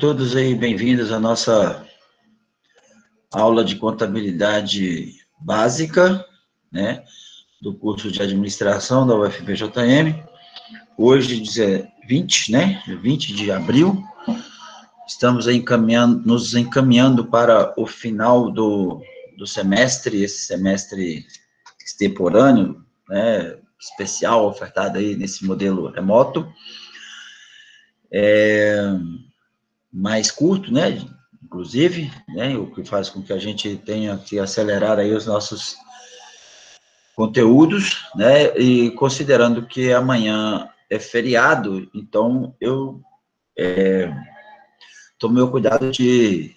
Todos aí bem-vindos à nossa aula de contabilidade básica, né, do curso de administração da UFPJM. Hoje, 20, né, 20 de abril, estamos aí nos encaminhando para o final do semestre, esse semestre extemporâneo, né, especial, ofertado aí nesse modelo remoto. Mais curto, né, inclusive, né, o que faz com que a gente tenha que acelerar aí os nossos conteúdos, né, e considerando que amanhã é feriado, então eu tomei o cuidado de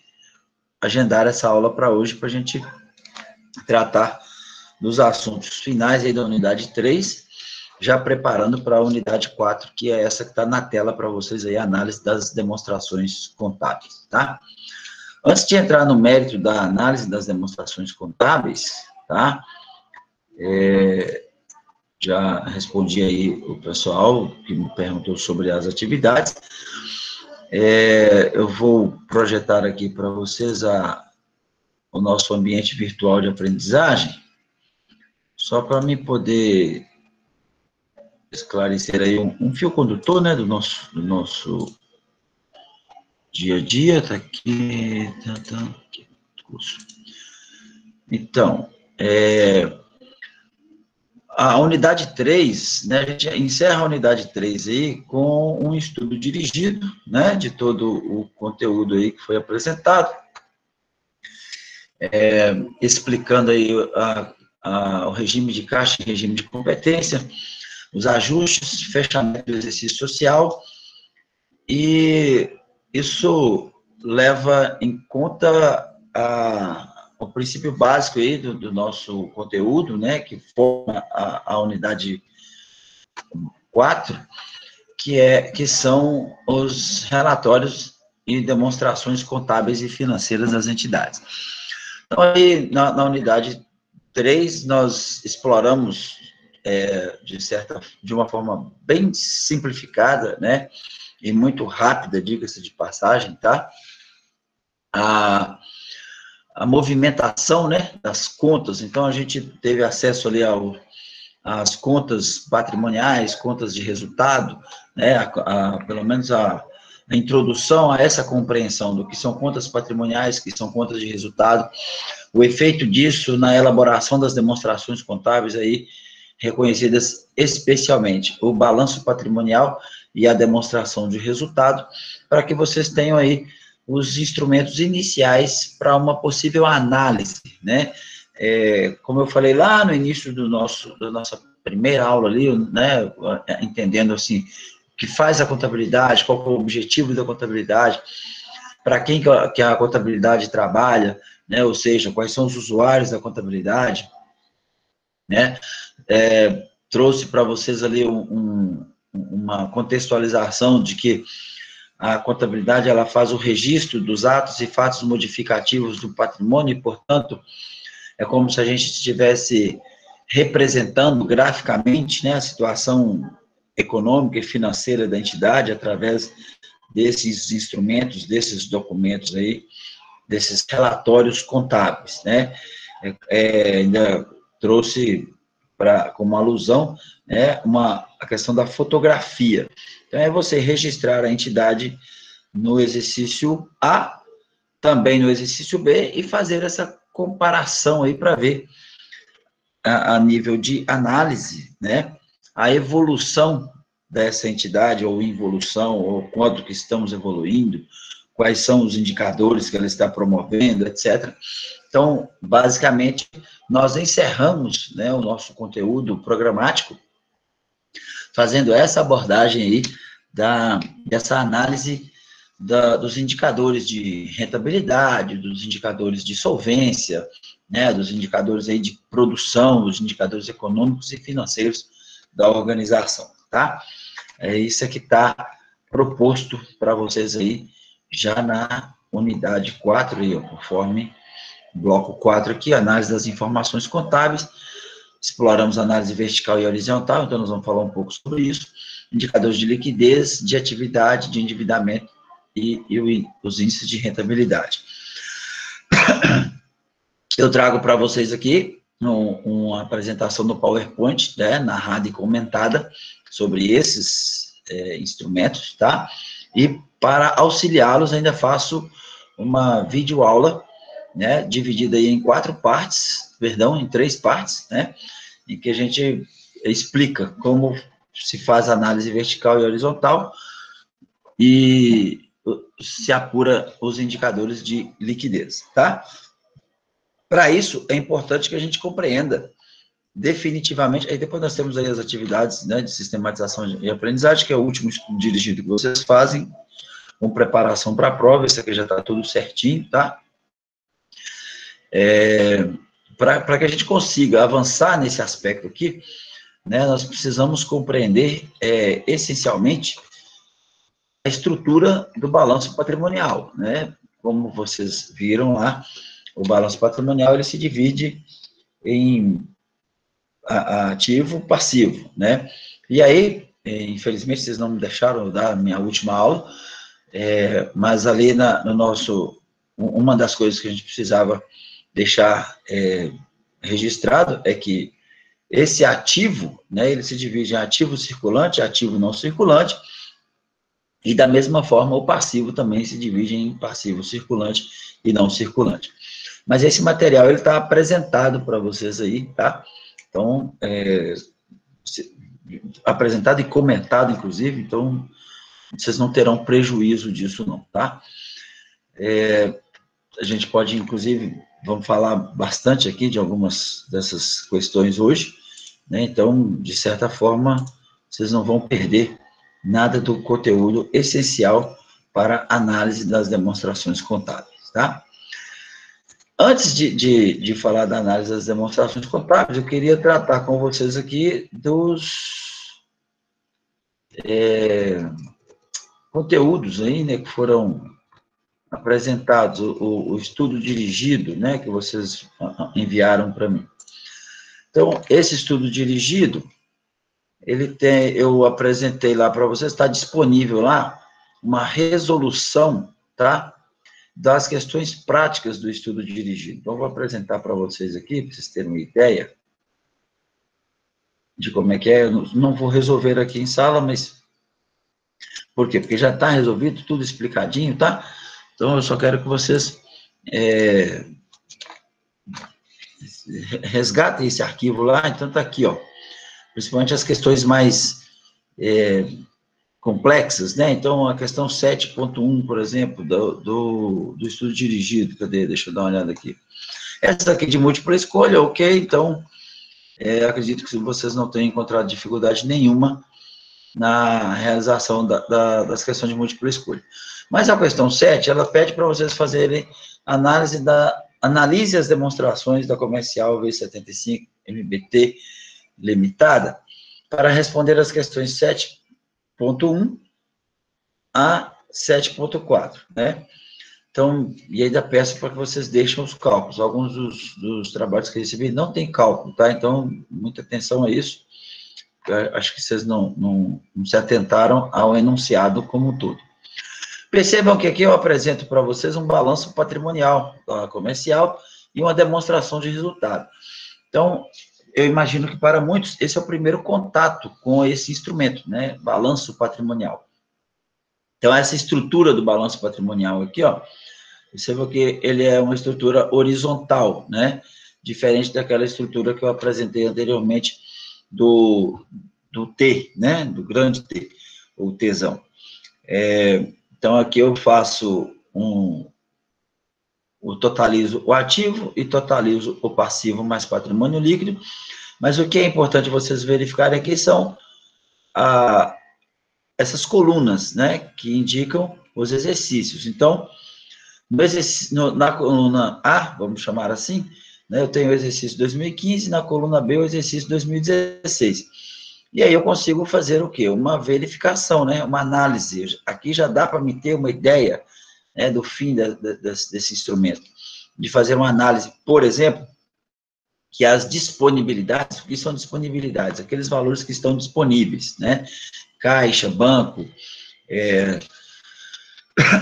agendar essa aula para hoje, para a gente tratar dos assuntos finais aí da unidade 3, já preparando para a unidade 4, que é essa que está na tela para vocês aí, a análise das demonstrações contábeis, tá? Antes de entrar no mérito da análise das demonstrações contábeis, tá? Já respondi aí o pessoal que me perguntou sobre as atividades. Eu vou projetar aqui para vocês o nosso ambiente virtual de aprendizagem, só para me poder esclarecer aí um fio condutor, né, do nosso dia a dia. Tá aqui, aqui, curso. Então, a unidade 3, né, a gente encerra a unidade 3 aí com um estudo dirigido, né, de todo o conteúdo aí que foi apresentado, explicando aí o regime de caixa e regime de competência, os ajustes, fechamento do exercício social, e isso leva em conta o princípio básico aí do nosso conteúdo, né, que forma a unidade 4, que são os relatórios e demonstrações contábeis e financeiras das entidades. Então, aí, na unidade 3, nós exploramos, de uma forma bem simplificada, né, e muito rápida, diga-se de passagem, tá? A movimentação, né, das contas. Então, a gente teve acesso ali às contas patrimoniais, contas de resultado, né, pelo menos a introdução a essa compreensão do que são contas patrimoniais, que são contas de resultado, o efeito disso na elaboração das demonstrações contábeis aí, reconhecidas especialmente o balanço patrimonial e a demonstração de resultado, para que vocês tenham aí os instrumentos iniciais para uma possível análise, né? Como eu falei lá no início da nossa primeira aula ali, né, entendendo assim, o que faz a contabilidade, qual é o objetivo da contabilidade, para quem que a contabilidade trabalha, né, ou seja, quais são os usuários da contabilidade, né? Trouxe para vocês ali uma contextualização de que a contabilidade, ela faz o registro dos atos e fatos modificativos do patrimônio e, portanto, é como se a gente estivesse representando graficamente, né, a situação econômica e financeira da entidade através desses instrumentos, desses documentos aí, desses relatórios contábeis, né? Ainda trouxe como alusão, né, a questão da fotografia. Então, é você registrar a entidade no exercício A, também no exercício B, e fazer essa comparação aí para ver, a nível de análise, né, a evolução dessa entidade, ou involução, ou quanto que estamos evoluindo, quais são os indicadores que ela está promovendo, etc. Então, basicamente, nós encerramos, né, o nosso conteúdo programático fazendo essa abordagem aí dessa análise dos indicadores de rentabilidade, dos indicadores de solvência, né, dos indicadores aí de produção, dos indicadores econômicos e financeiros da organização, tá? Isso que está proposto para vocês aí, já na unidade 4, aí, conforme bloco 4 aqui, análise das informações contábeis. Exploramos análise vertical e horizontal, então nós vamos falar um pouco sobre isso. Indicadores de liquidez, de atividade, de endividamento e os índices de rentabilidade. Eu trago para vocês aqui uma apresentação do PowerPoint, né, narrada e comentada sobre esses instrumentos, tá? E para auxiliá-los, ainda faço uma videoaula, né, dividida aí em em 3 partes, né, em que a gente explica como se faz análise vertical e horizontal e se apura os indicadores de liquidez, tá? Para isso, é importante que a gente compreenda definitivamente, aí depois nós temos aí as atividades, né, de sistematização e aprendizagem, que é o último estudo dirigido que vocês fazem, com preparação para a prova, isso aqui já está tudo certinho, tá? Para que a gente consiga avançar nesse aspecto aqui, né, nós precisamos compreender, essencialmente, a estrutura do balanço patrimonial, né? Como vocês viram lá, o balanço patrimonial, ele se divide em ativo, passivo, né? E aí, infelizmente, vocês não me deixaram dar a minha última aula, mas ali no nosso, uma das coisas que a gente precisava deixar registrado é que esse ativo, né, ele se divide em ativo circulante, ativo não circulante, e da mesma forma o passivo também se divide em passivo circulante e não circulante. Mas esse material, ele está apresentado para vocês aí, tá? Então, apresentado e comentado, inclusive, então, vocês não terão prejuízo disso, não, tá? A gente pode, inclusive, vamos falar bastante aqui de algumas dessas questões hoje, né? Então, de certa forma, vocês não vão perder nada do conteúdo essencial para análise das demonstrações contábeis, tá? Antes de falar da análise das demonstrações contábeis, eu queria tratar com vocês aqui dos conteúdos aí, né, que foram apresentados, o estudo dirigido, né, que vocês enviaram para mim. Então, esse estudo dirigido, eu apresentei lá para vocês, está disponível lá, uma resolução, tá? Das questões práticas do estudo dirigido. Então, eu vou apresentar para vocês aqui, para vocês terem uma ideia de como é que é. Eu não vou resolver aqui em sala, mas... Por quê? Porque já está resolvido, tudo explicadinho, tá? Então, eu só quero que vocês resgatem esse arquivo lá. Então, está aqui, ó. Principalmente as questões mais complexas, né? Então, a questão 7.1, por exemplo, do estudo dirigido, cadê? Deixa eu dar uma olhada aqui. Essa aqui de múltipla escolha, ok, então, acredito que vocês não tenham encontrado dificuldade nenhuma na realização das questões de múltipla escolha. Mas a questão 7, ela pede para vocês fazerem analise as demonstrações da comercial V75 MBT limitada para responder as questões 7.1 a 7.4, né? Então, e ainda peço para que vocês deixem os cálculos. Alguns dos trabalhos que eu recebi não tem cálculo, tá? Então, muita atenção a isso. Eu acho que vocês não se atentaram ao enunciado como um todo. Percebam que aqui eu apresento para vocês um balanço patrimonial comercial e uma demonstração de resultado. Então, eu imagino que para muitos esse é o primeiro contato com esse instrumento, né? Balanço patrimonial. Então, essa estrutura do balanço patrimonial aqui, ó, percebam que ele é uma estrutura horizontal, né? Diferente daquela estrutura que eu apresentei anteriormente do T, né? Do grande T, ou Tzão. Então, aqui eu faço totalizo o ativo e totalizo o passivo mais patrimônio líquido, mas o que é importante vocês verificarem aqui são essas colunas, né, que indicam os exercícios. Então, na coluna A, vamos chamar assim, né, eu tenho o exercício 2015, na coluna B, o exercício 2016. E aí eu consigo fazer o quê? Uma verificação, né, uma análise. Aqui já dá para me ter uma ideia, né, do fim desse instrumento. De fazer uma análise, por exemplo, que as disponibilidades, o que são disponibilidades? Aqueles valores que estão disponíveis, né? Caixa, banco,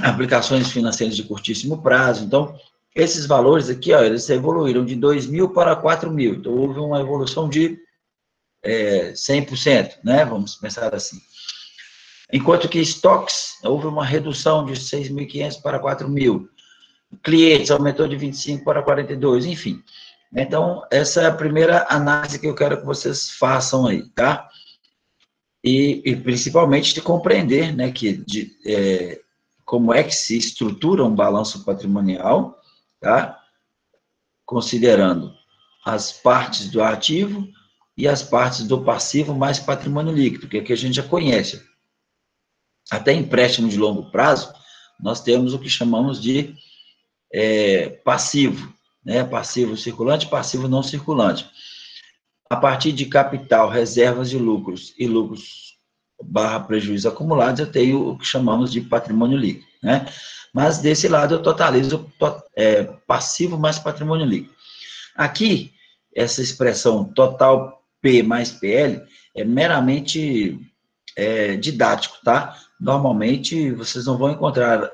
aplicações financeiras de curtíssimo prazo. Então, esses valores aqui, ó, eles evoluíram de 2.000 para 4.000. Então, houve uma evolução de 100%, né? Vamos pensar assim. Enquanto que estoques, houve uma redução de 6.500 para 4.000. Clientes, aumentou de 25 para 42, enfim. Então, essa é a primeira análise que eu quero que vocês façam aí, tá? E principalmente de compreender, né, como é que se estrutura um balanço patrimonial, tá? Considerando as partes do ativo e as partes do passivo mais patrimônio líquido, que aqui a gente já conhece. Até empréstimo de longo prazo, nós temos o que chamamos de passivo, né? Passivo circulante, passivo não circulante. A partir de capital, reservas de lucros e lucros barra prejuízo acumulados, eu tenho o que chamamos de patrimônio líquido, né? Mas desse lado eu totalizo passivo mais patrimônio líquido. Aqui, essa expressão total P mais PL é meramente didático, tá? Normalmente, vocês não vão encontrar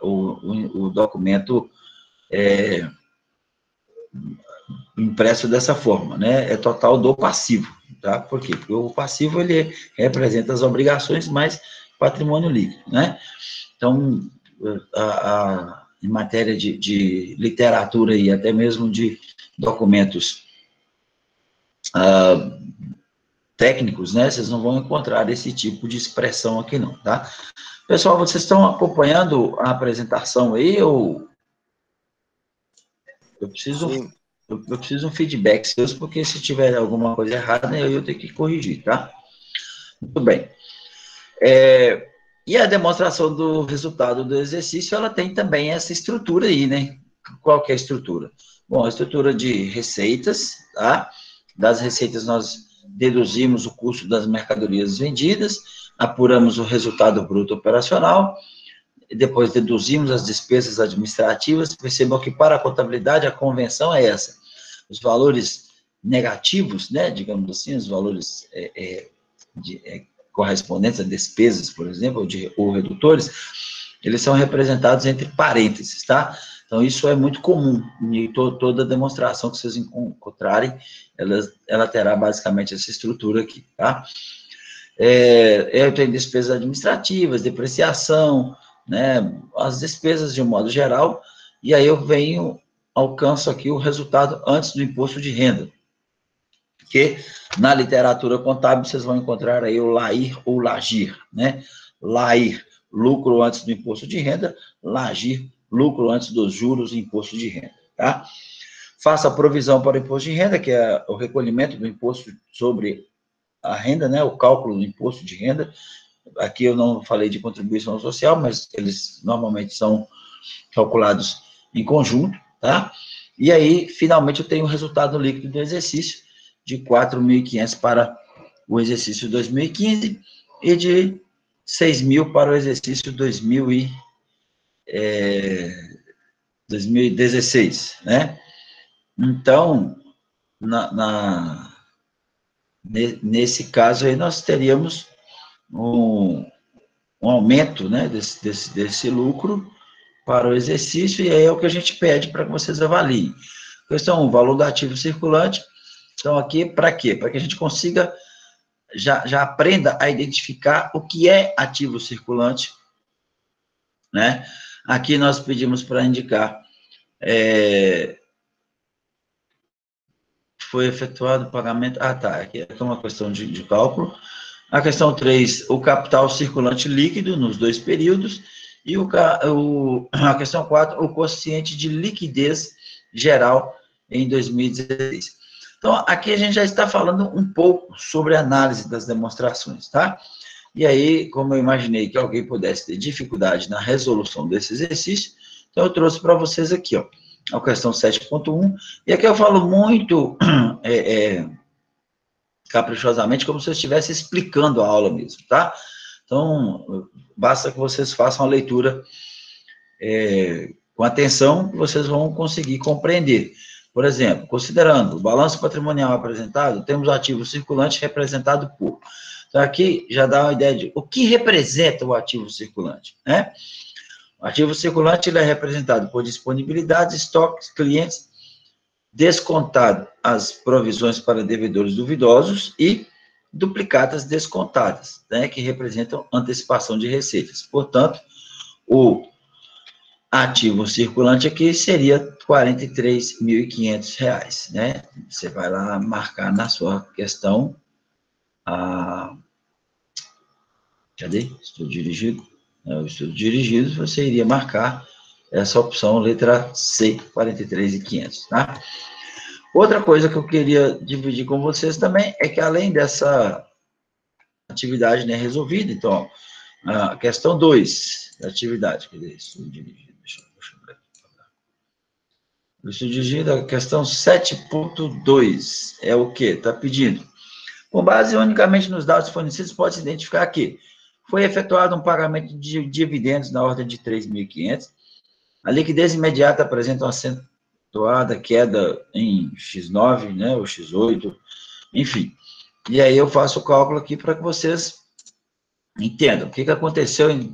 o documento impresso dessa forma, né? É total do passivo, tá? Por quê? Porque o passivo, ele representa as obrigações mais patrimônio líquido, né? Então, em matéria de literatura e até mesmo de documentos técnicos, né? Vocês não vão encontrar esse tipo de expressão aqui não, tá? Pessoal, vocês estão acompanhando a apresentação aí, ou eu preciso de um feedback seus, porque se tiver alguma coisa errada, eu tenho que corrigir, tá? Muito bem. E a demonstração do resultado do exercício, ela tem também essa estrutura aí, né? Qual que é a estrutura? Bom, a estrutura de receitas, tá? Das receitas nós deduzimos o custo das mercadorias vendidas, apuramos o resultado bruto operacional, depois deduzimos as despesas administrativas. Percebam que para a contabilidade a convenção é essa. Os valores negativos, né, digamos assim, os valores correspondentes a despesas, por exemplo, ou redutores, eles são representados entre parênteses, tá? Então, isso é muito comum em toda demonstração que vocês encontrarem, ela terá basicamente essa estrutura aqui, tá? Eu tenho despesas administrativas, depreciação, né, as despesas de um modo geral, e aí eu alcanço aqui o resultado antes do imposto de renda, que na literatura contábil vocês vão encontrar aí o LAIR ou LAGIR, né? LAIR, lucro antes do imposto de renda, LAGIR, lucro antes dos juros e imposto de renda, tá? Faça a provisão para o imposto de renda, que é o recolhimento do imposto sobre a renda, né? O cálculo do imposto de renda. Aqui eu não falei de contribuição social, mas eles normalmente são calculados em conjunto, tá? E aí, finalmente, eu tenho o resultado líquido do exercício de 4.500 para o exercício 2015 e de 6.000 para o exercício 2016, né? Então, nesse caso aí, nós teríamos um aumento, né, desse lucro para o exercício, e aí é o que a gente pede para que vocês avaliem. Questão 1, valor do ativo circulante. Então, aqui, para quê? Para que a gente consiga, já aprenda a identificar o que é ativo circulante, né? Aqui nós pedimos para indicar, foi efetuado o pagamento, tá, aqui é uma questão de cálculo. A questão 3, o capital circulante líquido nos 2 períodos, e a questão 4, o quociente de liquidez geral em 2016. Então, aqui a gente já está falando um pouco sobre a análise das demonstrações, tá? E aí, como eu imaginei que alguém pudesse ter dificuldade na resolução desse exercício, então eu trouxe para vocês aqui, ó, a questão 7.1, e aqui eu falo muito caprichosamente, como se eu estivesse explicando a aula mesmo, tá? Então, basta que vocês façam a leitura com atenção, que vocês vão conseguir compreender. Por exemplo, considerando o balanço patrimonial apresentado, temos o ativo circulante representado por. Então, aqui já dá uma ideia de o que representa o ativo circulante, né? O ativo circulante ele é representado por disponibilidades, estoques, clientes, descontado as provisões para devedores duvidosos e duplicatas descontadas, né, que representam antecipação de receitas. Portanto, o ativo circulante aqui seria R$ 43.500, né? Você vai lá marcar na sua questão cadê? Estudo dirigido. O estudo dirigido, você iria marcar essa opção, letra C, 43.500, tá? Outra coisa que eu queria dividir com vocês também é que, além dessa atividade, né, resolvida, então, a questão 2 da atividade, quer dizer, estudo dirigido, deixa eu ver aqui. O estudo dirigido, a questão 7.2 é o quê? Está pedindo. Com base unicamente nos dados fornecidos, pode-se identificar que foi efetuado um pagamento de dividendos na ordem de 3.500. A liquidez imediata apresenta uma acentuada queda em X9, né, ou X8, enfim. E aí eu faço o cálculo aqui para que vocês entendam o que aconteceu em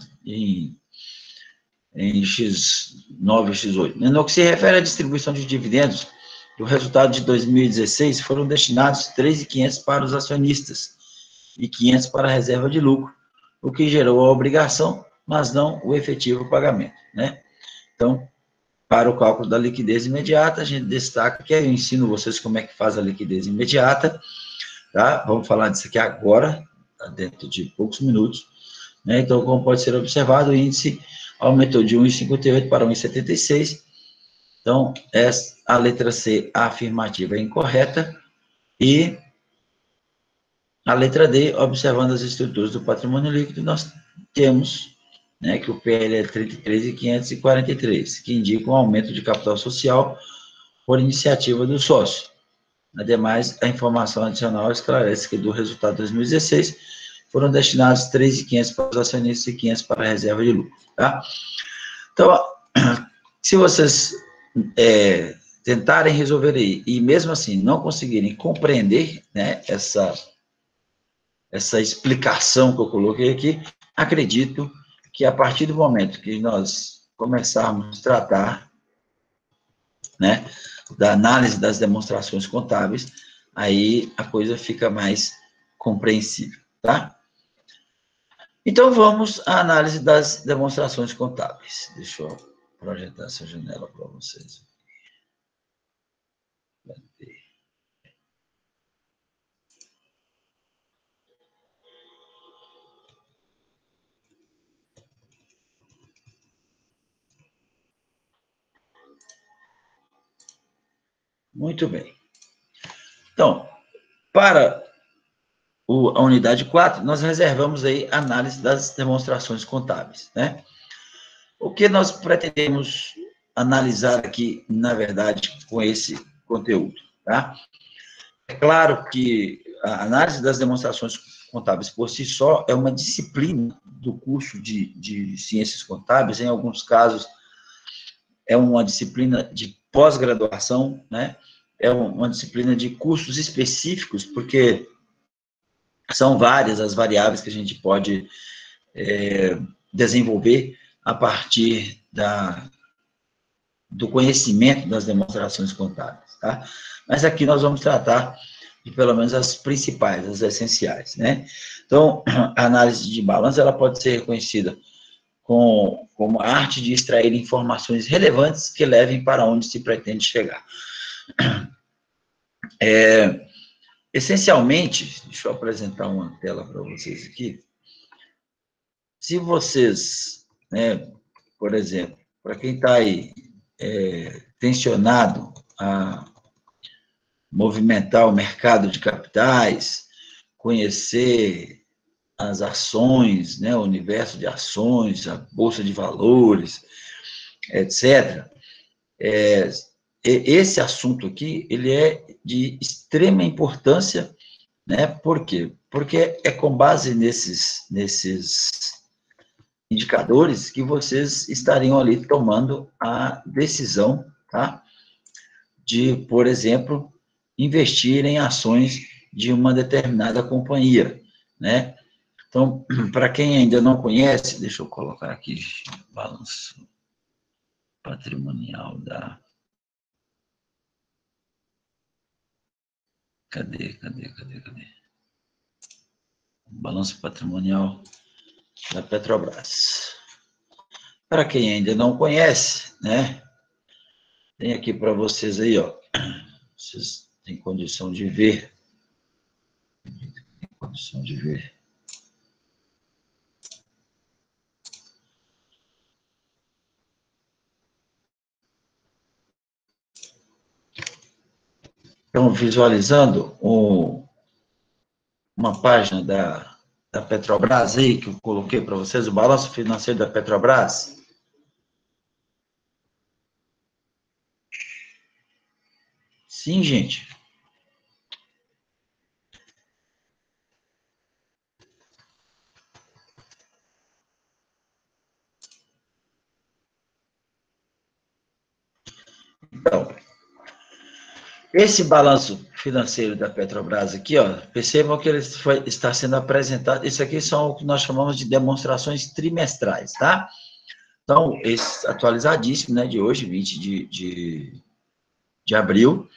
X9 e X8. No que se refere à distribuição de dividendos, o resultado de 2016 foram destinados 3.500 para os acionistas e 500 para a reserva de lucro, o que gerou a obrigação, mas não o efetivo pagamento, né? Então, para o cálculo da liquidez imediata, a gente destaca que eu ensino vocês como é que faz a liquidez imediata, tá? Vamos falar disso aqui agora, dentro de poucos minutos, né? Então, como pode ser observado, o índice aumentou de 1,58 para 1,76. Então, a letra C, a afirmativa, é incorreta, e a letra D, observando as estruturas do patrimônio líquido, nós temos, né, que o PL é 33.543, que indica um aumento de capital social por iniciativa do sócio. Ademais, a informação adicional esclarece que do resultado de 2016 foram destinados 3.500 para os acionistas e 500 para a reserva de lucro, tá? Então, se vocês tentarem resolver aí, e mesmo assim não conseguirem compreender, né, essa explicação que eu coloquei aqui, acredito que a partir do momento que nós começarmos a tratar, né, da análise das demonstrações contábeis, aí a coisa fica mais compreensível, tá? Então, vamos à análise das demonstrações contábeis. Deixa eu projetar essa janela para vocês. Muito bem. Então, para a unidade 4, nós reservamos aí a análise das demonstrações contábeis, né? O que nós pretendemos analisar aqui, na verdade, com esse conteúdo, tá? É claro que a análise das demonstrações contábeis por si só é uma disciplina do curso de ciências contábeis, em alguns casos é uma disciplina de pós-graduação, né? É uma disciplina de cursos específicos, porque são várias as variáveis que a gente pode desenvolver a partir do conhecimento das demonstrações contábeis, tá? Mas aqui nós vamos tratar de pelo menos as principais, as essenciais, né? Então, a análise de balanço, ela pode ser reconhecida como a arte de extrair informações relevantes que levem para onde se pretende chegar. Essencialmente, deixa eu apresentar uma tela para vocês aqui. Se vocês, né, por exemplo, para quem está aí tensionado a movimentar o mercado de capitais, conhecer as ações, né, o universo de ações, a bolsa de valores, etc. Esse assunto aqui, ele é de extrema importância, né? Por quê? Porque é com base nesses indicadores que vocês estariam ali tomando a decisão, tá? De, por exemplo, investir em ações de uma determinada companhia, né? Então, para quem ainda não conhece, deixa eu colocar aqui, balanço patrimonial da... Cadê? Balanço patrimonial da Petrobras. Para quem ainda não conhece, né? Tem aqui para vocês aí, ó. Vocês têm condição de ver. Estão visualizando uma página da Petrobras aí, que eu coloquei para vocês, o balanço financeiro da Petrobras? Sim, gente. Então, esse balanço financeiro da Petrobras aqui, ó, percebam que ele está sendo apresentado, isso aqui são o que nós chamamos de demonstrações trimestrais, tá? Então, esse atualizadíssimo, né, de hoje, 20 de abril,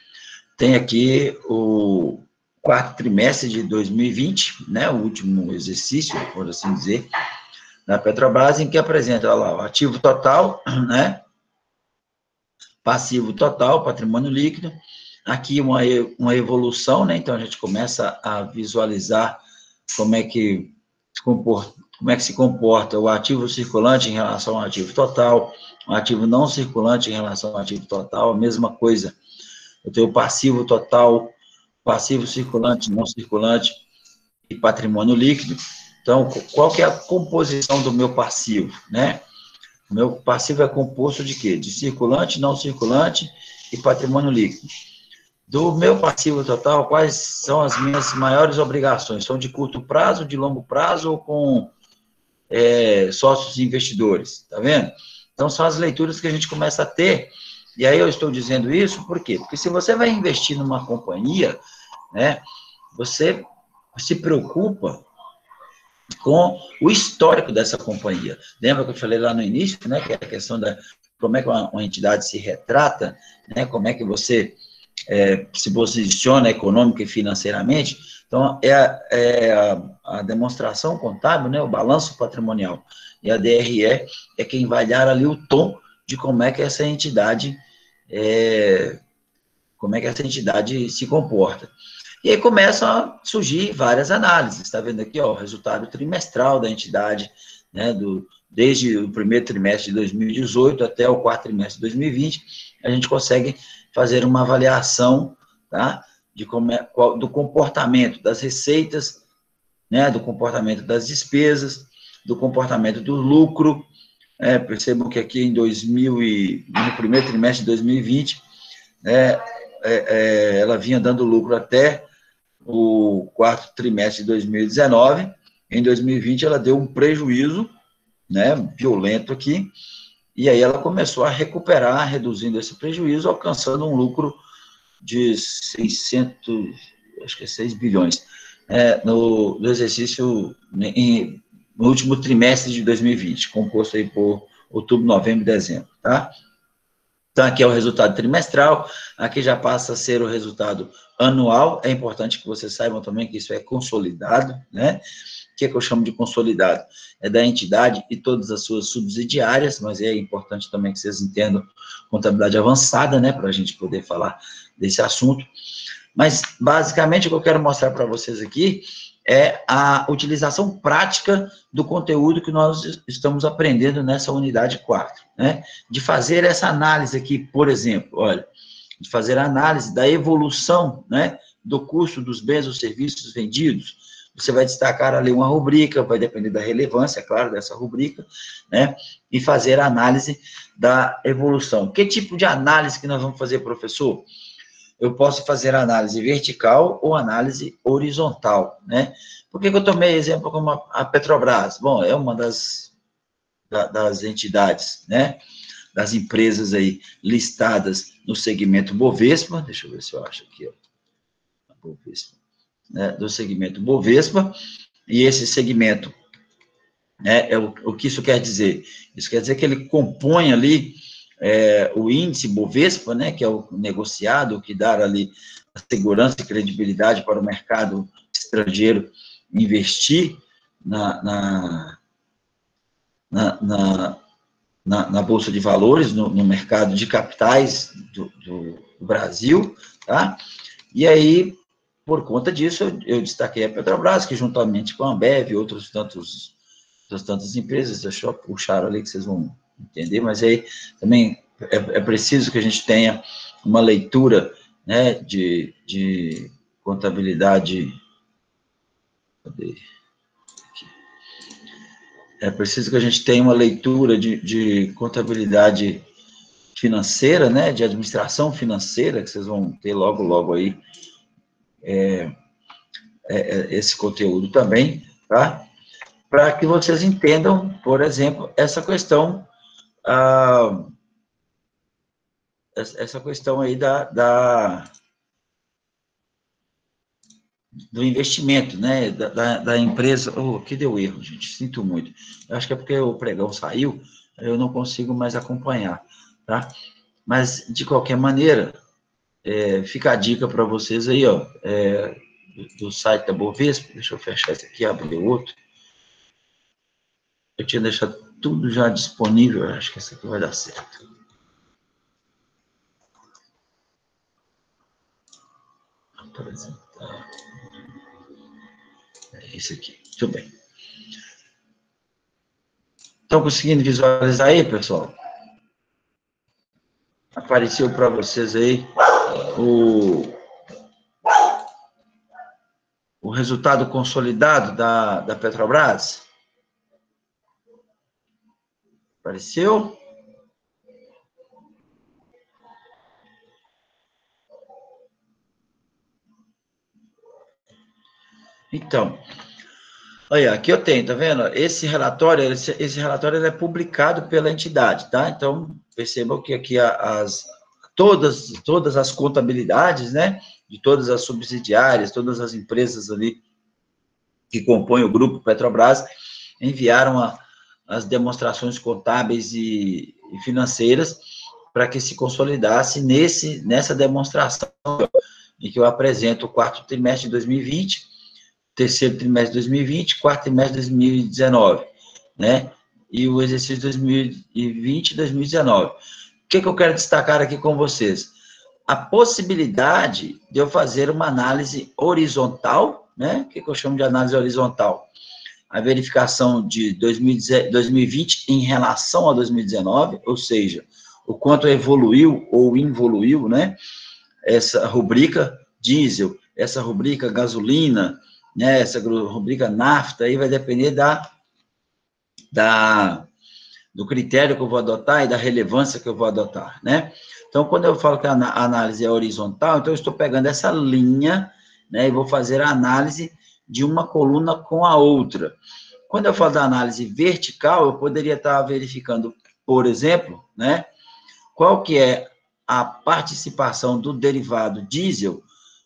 tem aqui o quarto trimestre de 2020, né, o último exercício, por assim dizer, da Petrobras, em que apresenta lá o ativo total, né, passivo total, patrimônio líquido, aqui uma evolução, né, então a gente começa a visualizar como é que se comporta o ativo circulante em relação ao ativo total, o ativo não circulante em relação ao ativo total, a mesma coisa. Eu tenho o passivo total, passivo circulante, não circulante e patrimônio líquido. Então, qual que é a composição do meu passivo, né? O meu passivo é composto de quê? De circulante, não circulante e patrimônio líquido. Do meu passivo total, quais são as minhas maiores obrigações? São de curto prazo, de longo prazo ou com sócios investidores, tá vendo? Então, são as leituras que a gente começa a ter, e aí eu estou dizendo isso, por quê? Porque se você vai investir numa companhia, né, você se preocupa com o histórico dessa companhia. Lembra que eu falei lá no início, né, que é a questão da como é que uma entidade se retrata, né, como é que você se posiciona econômica e financeiramente. Então, a demonstração contábil, né, o balanço patrimonial, e a DRE é quem vai dar ali o tom de como é que essa entidade se comporta. E aí começam a surgir várias análises, está vendo aqui, ó, o resultado trimestral da entidade, né, desde o primeiro trimestre de 2018 até o quarto trimestre de 2020, a gente consegue fazer uma avaliação, tá, do comportamento das receitas, né, do comportamento das despesas, do comportamento do lucro. Percebam que aqui no primeiro trimestre de 2020, ela vinha dando lucro até o quarto trimestre de 2019, em 2020 ela deu um prejuízo, né, violento aqui, e aí ela começou a recuperar, reduzindo esse prejuízo, alcançando um lucro de 6 bilhões, no exercício, no último trimestre de 2020, composto aí por outubro, novembro e dezembro, tá? Então, aqui é o resultado trimestral, aqui já passa a ser o resultado anual, é importante que vocês saibam também que isso é consolidado, né? O que é que eu chamo de consolidado? É da entidade e todas as suas subsidiárias, mas é importante também que vocês entendam contabilidade avançada, né, para a gente poder falar desse assunto. Mas, basicamente, o que eu quero mostrar para vocês aqui é a utilização prática do conteúdo que nós estamos aprendendo nessa unidade 4, né? De fazer essa análise aqui, por exemplo, olha, de fazer a análise da evolução, né, do custo dos bens ou serviços vendidos. Você vai destacar ali uma rubrica, vai depender da relevância, é claro, dessa rubrica, né, e fazer a análise da evolução. Que tipo de análise que nós vamos fazer, professor? Eu posso fazer análise vertical ou análise horizontal, né? Por que eu tomei exemplo como a Petrobras? Bom, é uma das entidades, né? Das empresas aí listadas no segmento Bovespa, deixa eu ver se eu acho aqui, ó, Bovespa, né? Do segmento Bovespa, e esse segmento, né, o que isso quer dizer? Isso quer dizer que ele compõe ali o índice Bovespa, né, que é o negociado, que dá ali a segurança e credibilidade para o mercado estrangeiro investir na Bolsa de Valores, no mercado de capitais do Brasil, tá? E aí, por conta disso, eu destaquei a Petrobras, que juntamente com a Ambev e outras tantas empresas, deixa eu puxar ali que vocês vão entender, mas aí também é preciso que a gente tenha uma leitura, né, de contabilidade. Cadê? É preciso que a gente tenha uma leitura de contabilidade financeira, né, de administração financeira, que vocês vão ter logo aí esse conteúdo também, tá? Para que vocês entendam, por exemplo, essa questão aí do investimento, né, da empresa. Oh, aqui deu erro, gente, sinto muito. Eu acho que é porque o pregão saiu, eu não consigo mais acompanhar, tá? Mas, de qualquer maneira, fica a dica para vocês aí, ó, do site da Bovespa. Deixa eu fechar esse aqui, abrir outro. Eu tinha deixado tudo já disponível, acho que esse aqui vai dar certo. Apresentar. É esse aqui, muito bem. Estão conseguindo visualizar aí, pessoal? Apareceu para vocês aí o resultado consolidado da Petrobras? Apareceu? Então, olha, aqui eu tenho, tá vendo? Esse relatório ele é publicado pela entidade, tá? Então, percebam que aqui todas as contabilidades, né, de todas as subsidiárias, todas as empresas ali que compõem o grupo Petrobras, enviaram as demonstrações contábeis e financeiras para que se consolidasse nessa demonstração em que eu apresento o quarto trimestre de 2020, terceiro trimestre de 2020, quarto trimestre de 2019, né? E o exercício 2020 e 2019. O que eu quero destacar aqui com vocês? A possibilidade de eu fazer uma análise horizontal, né? O que eu chamo de análise horizontal? A verificação de 2020 em relação a 2019, ou seja, o quanto evoluiu ou involuiu, né? Essa rubrica diesel, essa rubrica gasolina, né? Essa rubrica nafta, aí vai depender do critério que eu vou adotar e da relevância que eu vou adotar, né? Então, quando eu falo que a análise é horizontal, então eu estou pegando essa linha, né, e vou fazer a análise de uma coluna com a outra. Quando eu falo da análise vertical, eu poderia estar verificando, por exemplo, né, qual que é a participação do derivado diesel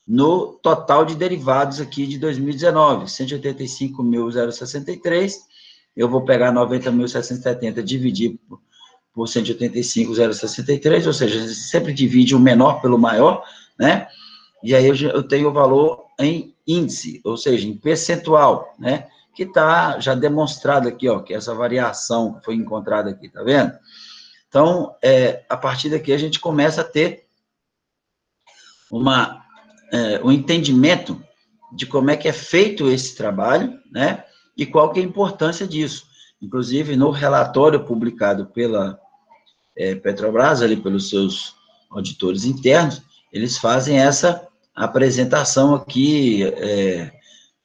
no total de derivados aqui de 2019, 185.063, eu vou pegar 90.770, dividir por 185.063, ou seja, sempre divide o menor pelo maior, né? E aí eu tenho o valor em índice, ou seja, em percentual, né? Que está já demonstrado aqui, ó, que essa variação que foi encontrada aqui, tá vendo? Então, a partir daqui a gente começa a ter um entendimento de como é que é feito esse trabalho, né? E qual que é a importância disso. Inclusive, no relatório publicado pela Petrobras, ali pelos seus auditores internos, eles fazem essa apresentação aqui,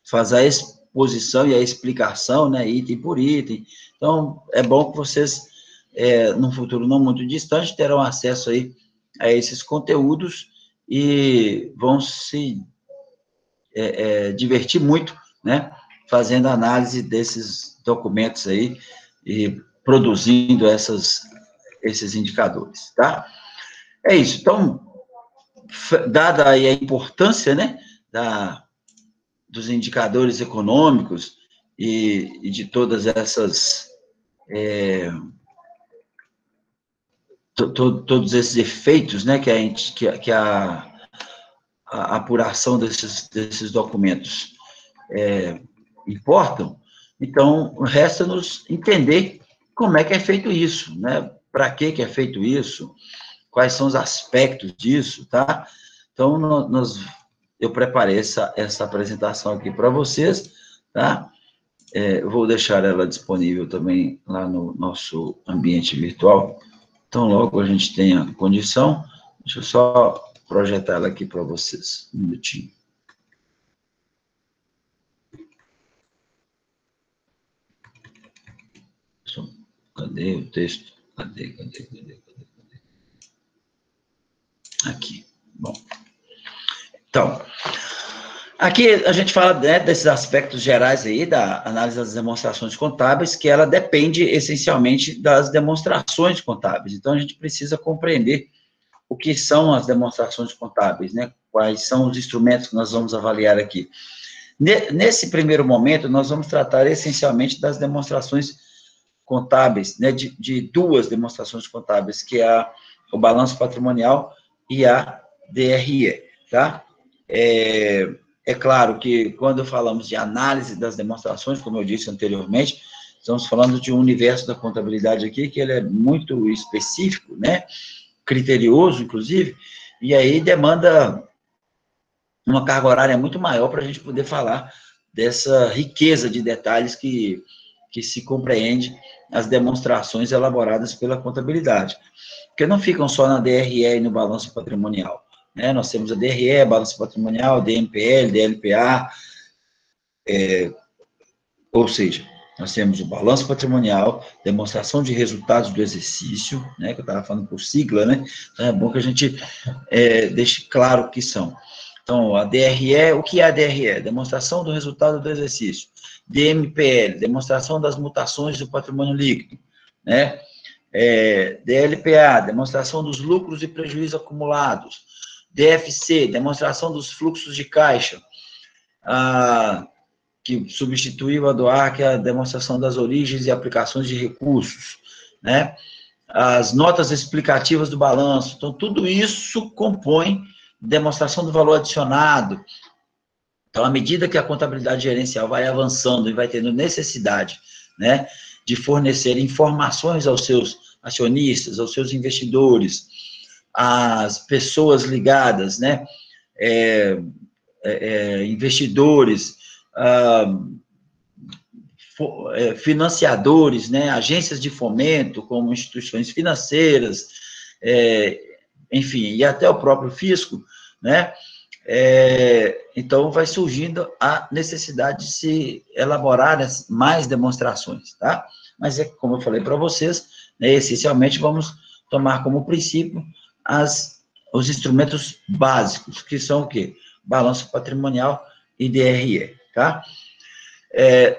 faz a exposição e a explicação, né, item por item. Então, é bom que vocês, num futuro não muito distante, terão acesso aí a esses conteúdos e vão se divertir muito, né, fazendo análise desses documentos aí e produzindo esses indicadores, tá? É isso. Então, dada aí a importância, né, dos indicadores econômicos e de todas essas, todos esses efeitos, né, que a apuração desses documentos importam. Então, resta-nos entender como é que é feito isso, né? Para que é feito isso? Quais são os aspectos disso, tá? Então, eu preparei essa apresentação aqui para vocês, tá? Eu vou deixar ela disponível também lá no nosso ambiente virtual. Então, logo a gente tenha condição, deixa eu só projetar ela aqui para vocês, um minutinho. Cadê o texto? Cadê? Aqui. Bom. Então, aqui a gente fala, né, desses aspectos gerais aí da análise das demonstrações contábeis, que ela depende essencialmente das demonstrações contábeis. Então, a gente precisa compreender o que são as demonstrações contábeis, né? Quais são os instrumentos que nós vamos avaliar aqui. Nesse primeiro momento, nós vamos tratar essencialmente das demonstrações contábeis, né, de duas demonstrações contábeis, que é o balanço patrimonial e a DRE, tá? É claro que quando falamos de análise das demonstrações, como eu disse anteriormente, estamos falando de um universo da contabilidade aqui, que ele é muito específico, né, criterioso, inclusive, e aí demanda uma carga horária muito maior para a gente poder falar dessa riqueza de detalhes que se compreende as demonstrações elaboradas pela contabilidade. Porque não ficam só na DRE e no balanço patrimonial, né? Nós temos a DRE, balanço patrimonial, DMPL, DLPA, ou seja, nós temos o balanço patrimonial, demonstração de resultados do exercício, né, que eu estava falando por sigla, né, então é bom que a gente deixe claro o que são. Então, a DRE, o que é a DRE? Demonstração do resultado do exercício. DMPL, demonstração das mutações do patrimônio líquido, né, DLPA, demonstração dos lucros e prejuízos acumulados. DFC, demonstração dos fluxos de caixa. Que substituiu a DOAR, que é a demonstração das origens e aplicações de recursos, né? As notas explicativas do balanço. Então, tudo isso compõe demonstração do valor adicionado. Então, à medida que a contabilidade gerencial vai avançando e vai tendo necessidade, né, de fornecer informações aos seus acionistas, aos seus investidores, às pessoas ligadas, né, investidores, financiadores, né, agências de fomento, como instituições financeiras, enfim, e até o próprio fisco, né, então vai surgindo a necessidade de se elaborar mais demonstrações, tá? Mas, como eu falei para vocês, né, essencialmente vamos tomar como princípio os instrumentos básicos, que são o quê? Balanço patrimonial e DRE, tá?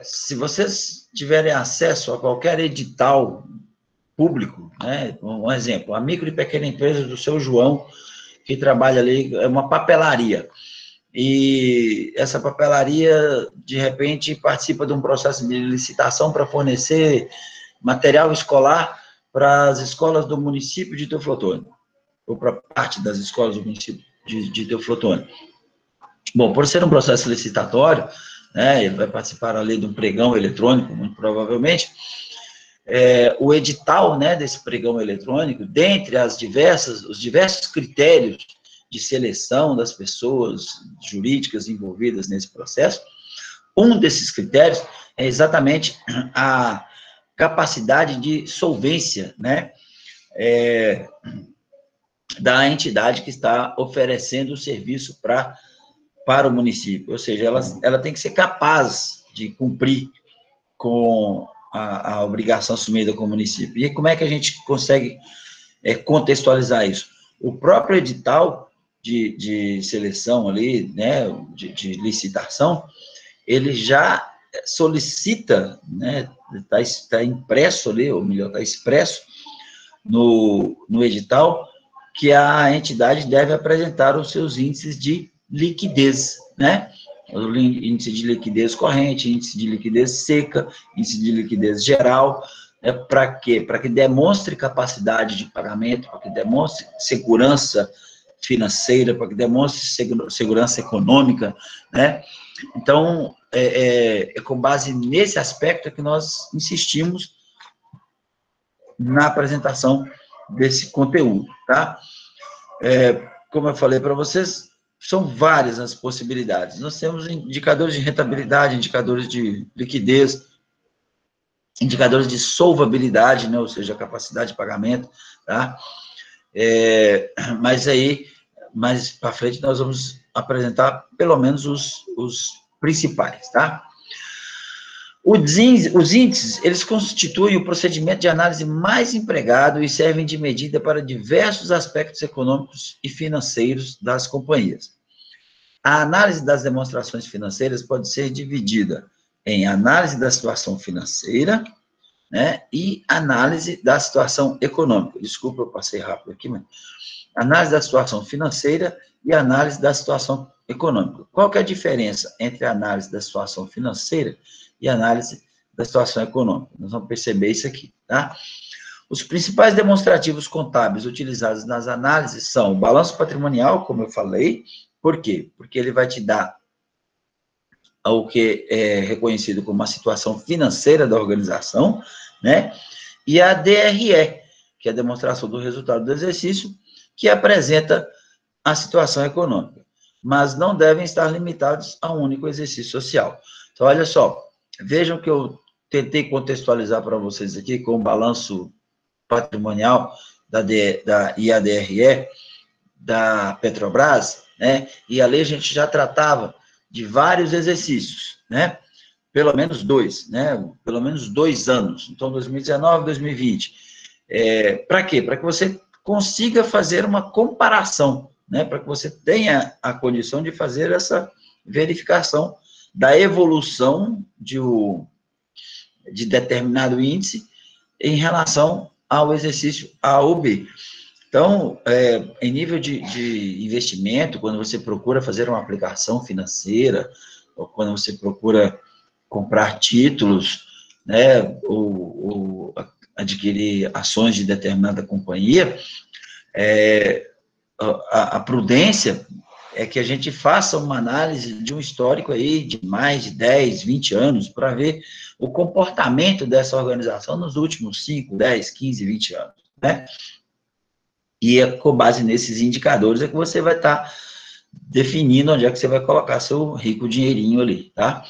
Se vocês tiverem acesso a qualquer edital público, né, um exemplo, a micro e pequena empresa do seu João, que trabalha ali, é uma papelaria, e essa papelaria, de repente, participa de um processo de licitação para fornecer material escolar para as escolas do município de Teoflotone, ou para parte das escolas do município de Teoflotone. Bom, por ser um processo licitatório, né, ele vai participar ali de um pregão eletrônico, muito provavelmente, o edital, né, desse pregão eletrônico, dentre os diversos critérios de seleção das pessoas jurídicas envolvidas nesse processo, um desses critérios é exatamente a capacidade de solvência, né, da entidade que está oferecendo o serviço para o município, ou seja, ela tem que ser capaz de cumprir com a obrigação assumida com o município. E como é que a gente consegue contextualizar isso? O próprio edital de seleção ali, né, de licitação, ele já solicita, né, está impresso ali, ou melhor, está expresso no edital, que a entidade deve apresentar os seus índices de liquidez, né? o índice de liquidez corrente, índice de liquidez seca, índice de liquidez geral. Para quê? Para que demonstre capacidade de pagamento, para que demonstre segurança financeira, para que demonstre segurança econômica, né? Então, com base nesse aspecto que nós insistimos na apresentação desse conteúdo, tá? Como eu falei para vocês, são várias as possibilidades. Nós temos indicadores de rentabilidade, indicadores de liquidez, indicadores de solvabilidade, né, ou seja, capacidade de pagamento, tá? Mas aí, mais para frente, nós vamos apresentar pelo menos os principais, tá? Os índices, eles constituem o procedimento de análise mais empregado e servem de medida para diversos aspectos econômicos e financeiros das companhias. A análise das demonstrações financeiras pode ser dividida em análise da situação financeira, né, e análise da situação econômica. Desculpa, eu passei rápido aqui, mas análise da situação financeira e análise da situação econômica. Qual que é a diferença entre a análise da situação financeira e a análise da situação econômica? Nós vamos perceber isso aqui, tá? Os principais demonstrativos contábeis utilizados nas análises são o balanço patrimonial, como eu falei. Por quê? Porque ele vai te dar o que é reconhecido como a situação financeira da organização, né? E a DRE, que é a demonstração do resultado do exercício, que apresenta a situação econômica, mas não devem estar limitados a um único exercício social. Então, olha só, vejam que eu tentei contextualizar para vocês aqui com o balanço patrimonial da IADRE, da Petrobras, né? E ali a gente já tratava de vários exercícios, né? Pelo menos 2, né? Pelo menos 2 anos. Então, 2019, 2020. Para quê? Para que você consiga fazer uma comparação, né? Para que você tenha a condição de fazer essa verificação da evolução de determinado índice em relação ao exercício A ou B. Então, em nível de investimento, quando você procura fazer uma aplicação financeira, ou quando você procura comprar títulos, né, ou adquirir ações de determinada companhia, a prudência é que a gente faça uma análise de um histórico aí de mais de 10, 20 anos, para ver o comportamento dessa organização nos últimos 5, 10, 15, 20 anos, né? E com base nesses indicadores é que você vai estar definindo onde é que você vai colocar seu rico dinheirinho ali, tá?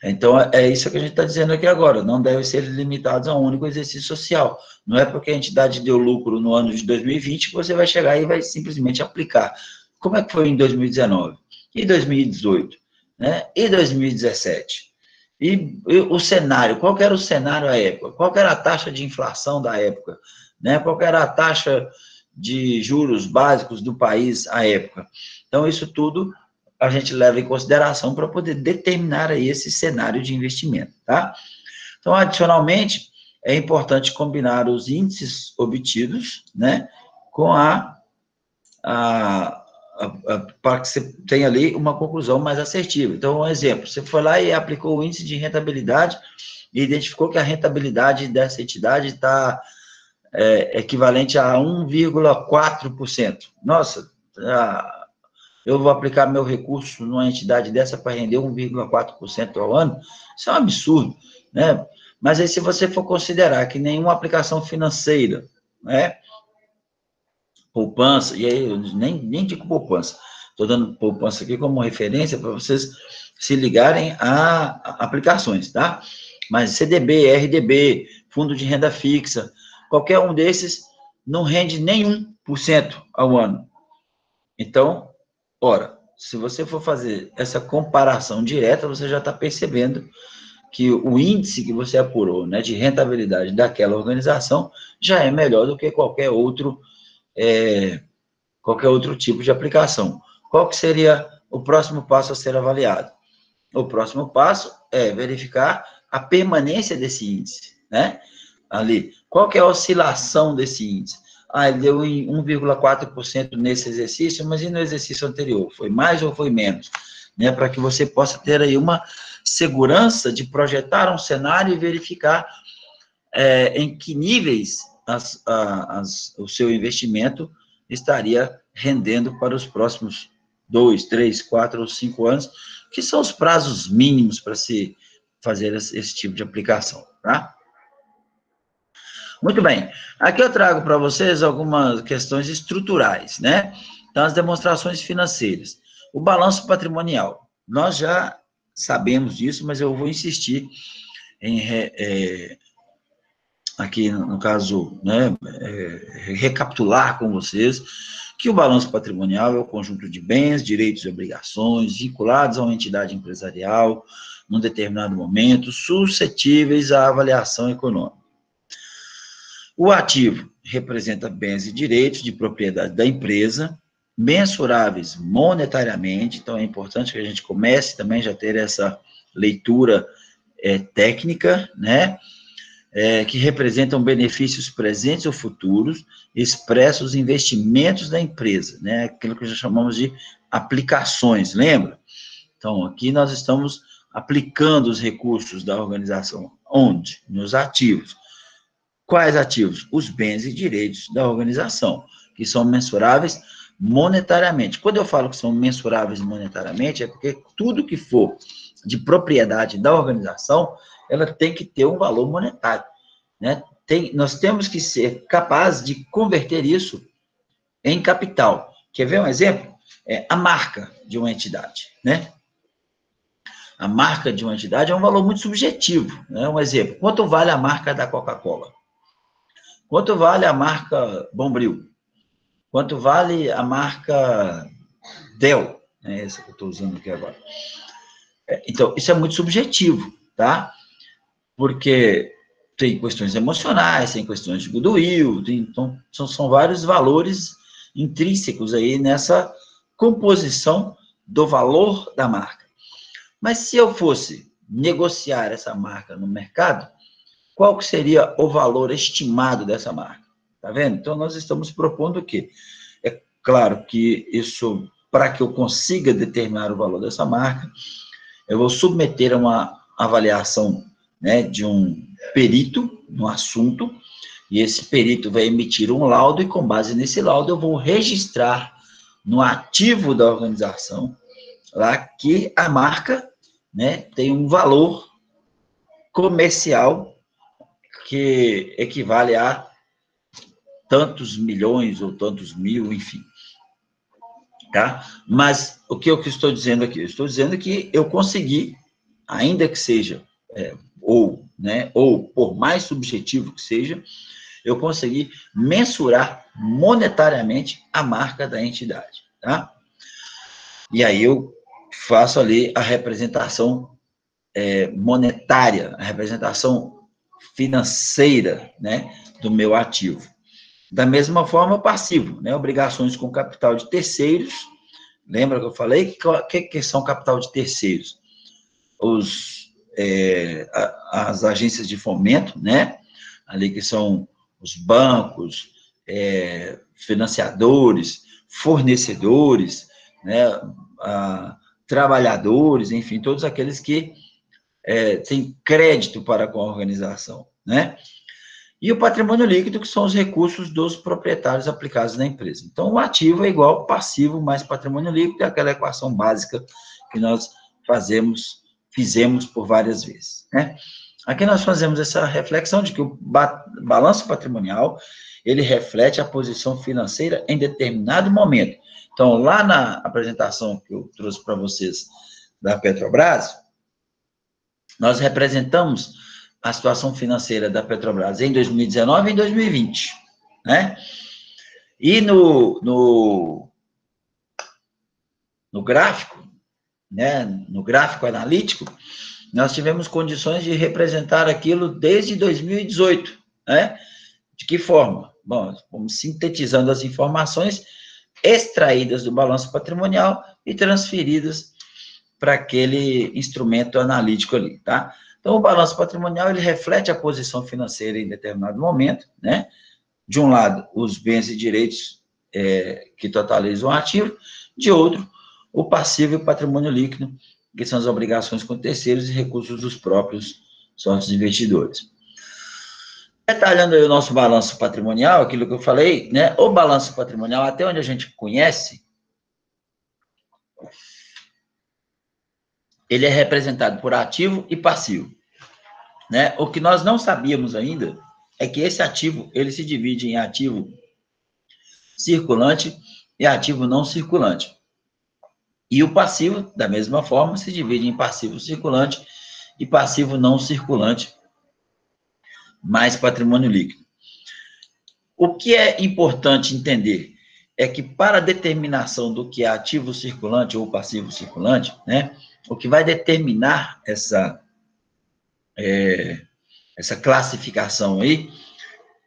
Então, é isso que a gente está dizendo aqui agora, não deve ser limitados a um único exercício social. Não é porque a entidade deu lucro no ano de 2020 que você vai chegar e vai simplesmente aplicar. Como é que foi em 2019? E 2018? Né? E 2017? E o cenário, qual que era o cenário à época? Qual que era a taxa de inflação da época? Né? Qual que era a taxa de juros básicos do país à época? Então, isso tudo a gente leva em consideração para poder determinar aí esse cenário de investimento, tá? Então, adicionalmente, é importante combinar os índices obtidos, né, com para que você tenha ali uma conclusão mais assertiva. Então, um exemplo, você foi lá e aplicou o índice de rentabilidade e identificou que a rentabilidade dessa entidade está equivalente a 1,4%. Nossa, eu vou aplicar meu recurso numa entidade dessa para render 1,4% ao ano, isso é um absurdo, né? Mas aí, se você for considerar que nenhuma aplicação financeira, né, poupança, e aí eu nem digo poupança, estou dando poupança aqui como referência para vocês se ligarem a aplicações, tá? Mas CDB, RDB, fundo de renda fixa, qualquer um desses não rende nem 1% ao ano. Então, ora, se você for fazer essa comparação direta, você já está percebendo que o índice que você apurou, né, de rentabilidade daquela organização já é melhor do que qualquer outro tipo de aplicação. Qual que seria o próximo passo a ser avaliado? O próximo passo é verificar a permanência desse índice, né? Ali. Qual que é a oscilação desse índice? Ele deu em 1,4% nesse exercício, mas e no exercício anterior? Foi mais ou foi menos? né, para que você possa ter aí uma segurança de projetar um cenário e verificar em que níveis o seu investimento estaria rendendo para os próximos 2, 3, 4 ou 5 anos, que são os prazos mínimos para se fazer esse tipo de aplicação, tá? Muito bem. Aqui eu trago para vocês algumas questões estruturais, né? Então, as demonstrações financeiras. O balanço patrimonial. Nós já sabemos disso, mas eu vou insistir em aqui, no caso, né, recapitular com vocês que o balanço patrimonial é o conjunto de bens, direitos e obrigações vinculados a uma entidade empresarial num determinado momento, suscetíveis à avaliação econômica. O ativo representa bens e direitos de propriedade da empresa, mensuráveis monetariamente, então é importante que a gente comece também já ter essa leitura técnica, né, que representam benefícios presentes ou futuros, expressos investimentos da empresa, né, aquilo que já chamamos de aplicações, lembra? Então, aqui nós estamos aplicando os recursos da organização. Onde? Nos ativos. Quais ativos? Os bens e direitos da organização, que são mensuráveis monetariamente. Quando eu falo que são mensuráveis monetariamente, é porque tudo que for de propriedade da organização, ela tem que ter um valor monetário, né? Nós temos que ser capazes de converter isso em capital. Quer ver um exemplo? A marca de uma entidade, né? A marca de uma entidade é um valor muito subjetivo, né? Um exemplo, quanto vale a marca da Coca-Cola? Quanto vale a marca Bombril? Quanto vale a marca Dell? É essa que eu estou usando aqui agora. Então, isso é muito subjetivo, tá? Porque tem questões emocionais, tem questões de goodwill, então, são vários valores intrínsecos aí nessa composição do valor da marca. Mas se eu fosse negociar essa marca no mercado, qual que seria o valor estimado dessa marca? Tá vendo? Então, nós estamos propondo o quê? É claro que isso, para que eu consiga determinar o valor dessa marca, eu vou submeter a uma avaliação, né, de um perito no assunto, e esse perito vai emitir um laudo, e com base nesse laudo eu vou registrar no ativo da organização lá que a marca, né, tem um valor comercial que equivale a tantos milhões ou tantos mil, enfim. Tá? Mas o que eu estou dizendo aqui? Eu estou dizendo que eu consegui, ainda que seja, ou por mais subjetivo que seja, eu consegui mensurar monetariamente a marca da entidade. Tá? E aí eu faço ali a representação monetária, a representação financeira, né, do meu ativo. Da mesma forma, o passivo, né, obrigações com capital de terceiros. Lembra que eu falei? Que são capital de terceiros? As agências de fomento, né, ali que são os bancos, financiadores, fornecedores, né, trabalhadores, enfim, todos aqueles que têm crédito para com a organização, né? E o patrimônio líquido, que são os recursos dos proprietários aplicados na empresa. Então, o ativo é igual passivo mais patrimônio líquido, é aquela equação básica que nós fizemos por várias vezes, né? Aqui nós fazemos essa reflexão de que o balanço patrimonial, ele reflete a posição financeira em determinado momento. Então, lá na apresentação que eu trouxe para vocês da Petrobras, nós representamos a situação financeira da Petrobras em 2019 e em 2020, né? E no gráfico, né, no gráfico analítico, nós tivemos condições de representar aquilo desde 2018, né? De que forma? Bom, vamos sintetizando as informações extraídas do balanço patrimonial e transferidas para aquele instrumento analítico ali, tá? Então, o balanço patrimonial, ele reflete a posição financeira em determinado momento, né? De um lado, os bens e direitos que totalizam o ativo, de outro, o passivo e o patrimônio líquido, que são as obrigações com terceiros e recursos dos próprios sócios investidores. Detalhando aí o nosso balanço patrimonial, aquilo que eu falei, né? O balanço patrimonial, até onde a gente conhece, ele é representado por ativo e passivo, né? O que nós não sabíamos ainda é que esse ativo, ele se divide em ativo circulante e ativo não circulante. E o passivo, da mesma forma, se divide em passivo circulante e passivo não circulante, mais patrimônio líquido. O que é importante entender é que para a determinação do que é ativo circulante ou passivo circulante, né, o que vai determinar essa classificação aí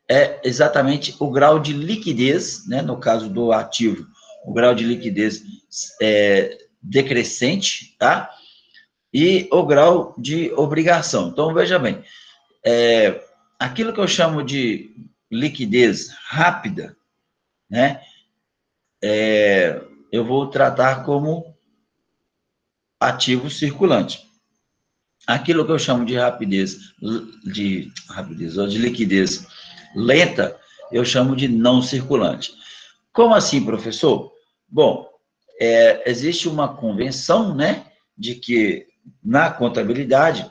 é exatamente o grau de liquidez, né, no caso do ativo, o grau de liquidez decrescente, tá? E o grau de obrigação. Então, veja bem, aquilo que eu chamo de liquidez rápida, né, eu vou tratar como ativo circulante. Aquilo que eu chamo de liquidez lenta, eu chamo de não circulante. Como assim, professor? Bom, existe uma convenção, né, de que na contabilidade,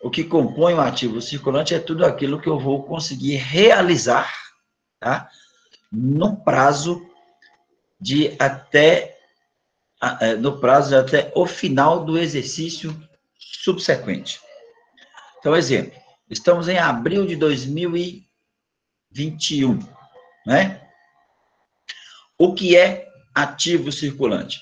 o que compõe o ativo circulante é tudo aquilo que eu vou conseguir realizar, tá, no prazo de até o final do exercício subsequente. Então, exemplo, estamos em abril de 2021, né? O que é ativo circulante?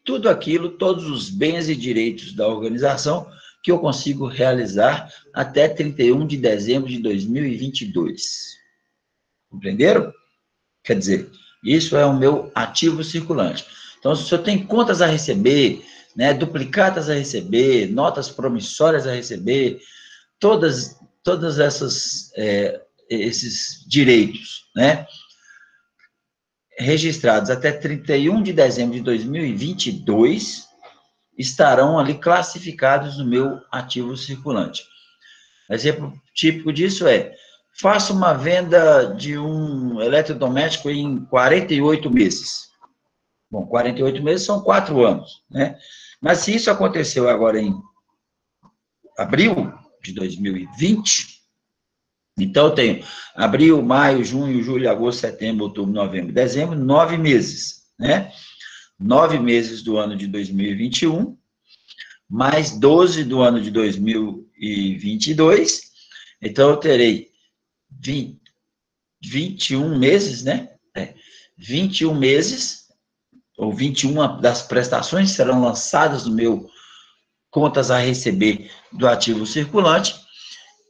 Tudo aquilo, todos os bens e direitos da organização que eu consigo realizar até 31 de dezembro de 2022. Compreenderam? Quer dizer, isso é o meu ativo circulante. Então, se eu tenho contas a receber, né, duplicatas a receber, notas promissórias a receber, todas esses direitos, né, registrados até 31 de dezembro de 2022, estarão ali classificados no meu ativo circulante. Exemplo típico disso faço uma venda de um eletrodoméstico em 48 meses. Bom, 48 meses são 4 anos, né? Mas se isso aconteceu agora em abril de 2020, então eu tenho abril, maio, junho, julho, agosto, setembro, outubro, novembro, dezembro, 9 meses, né? 9 meses do ano de 2021, mais 12 do ano de 2022, então eu terei 21 meses, né? 21 meses, ou 21 das prestações serão lançadas no meu contas a receber do ativo circulante,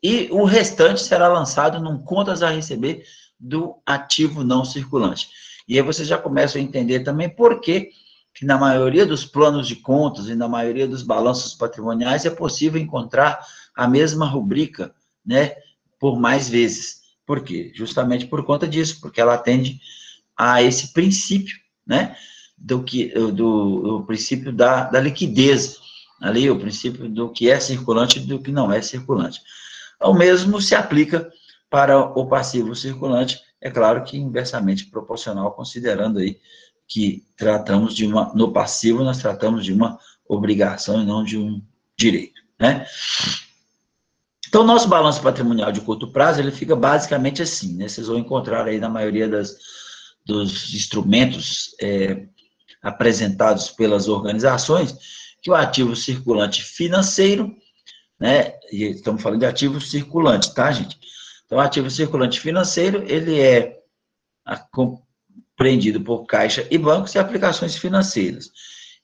e o restante será lançado num contas a receber do ativo não circulante. E aí você já começa a entender também por que na maioria dos planos de contas e na maioria dos balanços patrimoniais é possível encontrar a mesma rubrica, né, por mais vezes. Por quê? Justamente por conta disso, porque ela atende a esse princípio, né, do princípio da liquidez, ali, o princípio do que é circulante e do que não é circulante. O mesmo se aplica para o passivo circulante, é claro que inversamente proporcional, considerando aí que tratamos no passivo nós tratamos de uma obrigação e não de um direito, né? Então, o nosso balanço patrimonial de curto prazo, ele fica basicamente assim, né? Vocês vão encontrar aí na maioria dos instrumentos apresentados pelas organizações, que o ativo circulante financeiro, né? E estamos falando de ativo circulante, tá, gente? Então, o ativo circulante financeiro, ele é compreendido por caixa e bancos e aplicações financeiras.